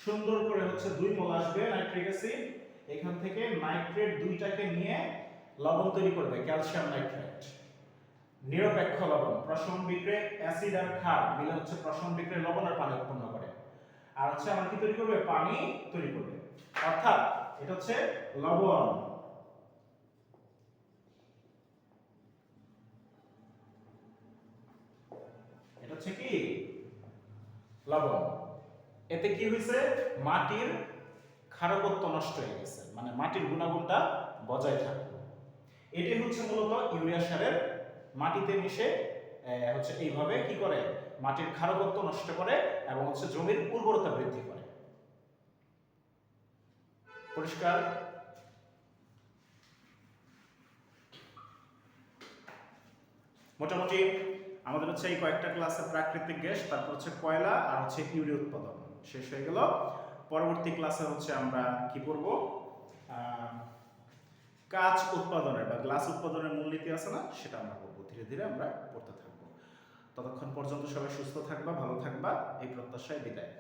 সুন্দর করে হচ্ছে 2 মোল আসবে নাইট্রিক অ্যাসিড, এখান থেকে নাইট্রেট 2টাকে নিয়ে লবণ তৈরি করবে, ক্যালসিয়াম নাইট্রেট, নিরপেক্ষ লবণ, প্রশমন বিক্রিয়ায় অ্যাসিড আর ক্ষার মিলে হচ্ছে প্রশমন বিক্রিয়ায় লবণ আর পানি উৎপন্ন করে, আর হচ্ছে আমরা কি তৈরি করবে, পানি তৈরি করবে। অর্থাৎ এটা হচ্ছে লবণ, এটা হচ্ছে কি লবণ। এতে কি হয়েছে, মাটির ক্ষারকত্ব নষ্ট হয়ে গেছে, মানে মাটির গুণাগুণটা বজায় থাকবে। এটাই হচ্ছে মূলত ইউরিয়া সারের মাটিতে মিশে হচ্ছে এইভাবে কি করে, মাটির ক্ষারকত্ব নষ্ট করে এবং হচ্ছে জমির উর্বরতা বৃদ্ধি করে। পরিষ্কার? মোটামুটি আমাদের হচ্ছে এই কয়েকটা ক্লাসে প্রাকৃতিক গ্যাস, তারপর হচ্ছে কয়লা, আর হচ্ছে ইউরিয়া উৎপাদন শেষ হয়ে গেল। পরবর্তী ক্লাসে হচ্ছে আমরা কি করব, কাঁচ উৎপাদনের বা গ্লাস উৎপাদনের মূলনীতি আছে না, সেটা আমরা পড়বো, ধীরে ধীরে আমরা পড়তে থাকবো। ততক্ষণ পর্যন্ত সবাই সুস্থ থাকবা, ভালো থাকবা, এই প্রত্যাশায় বিদায়।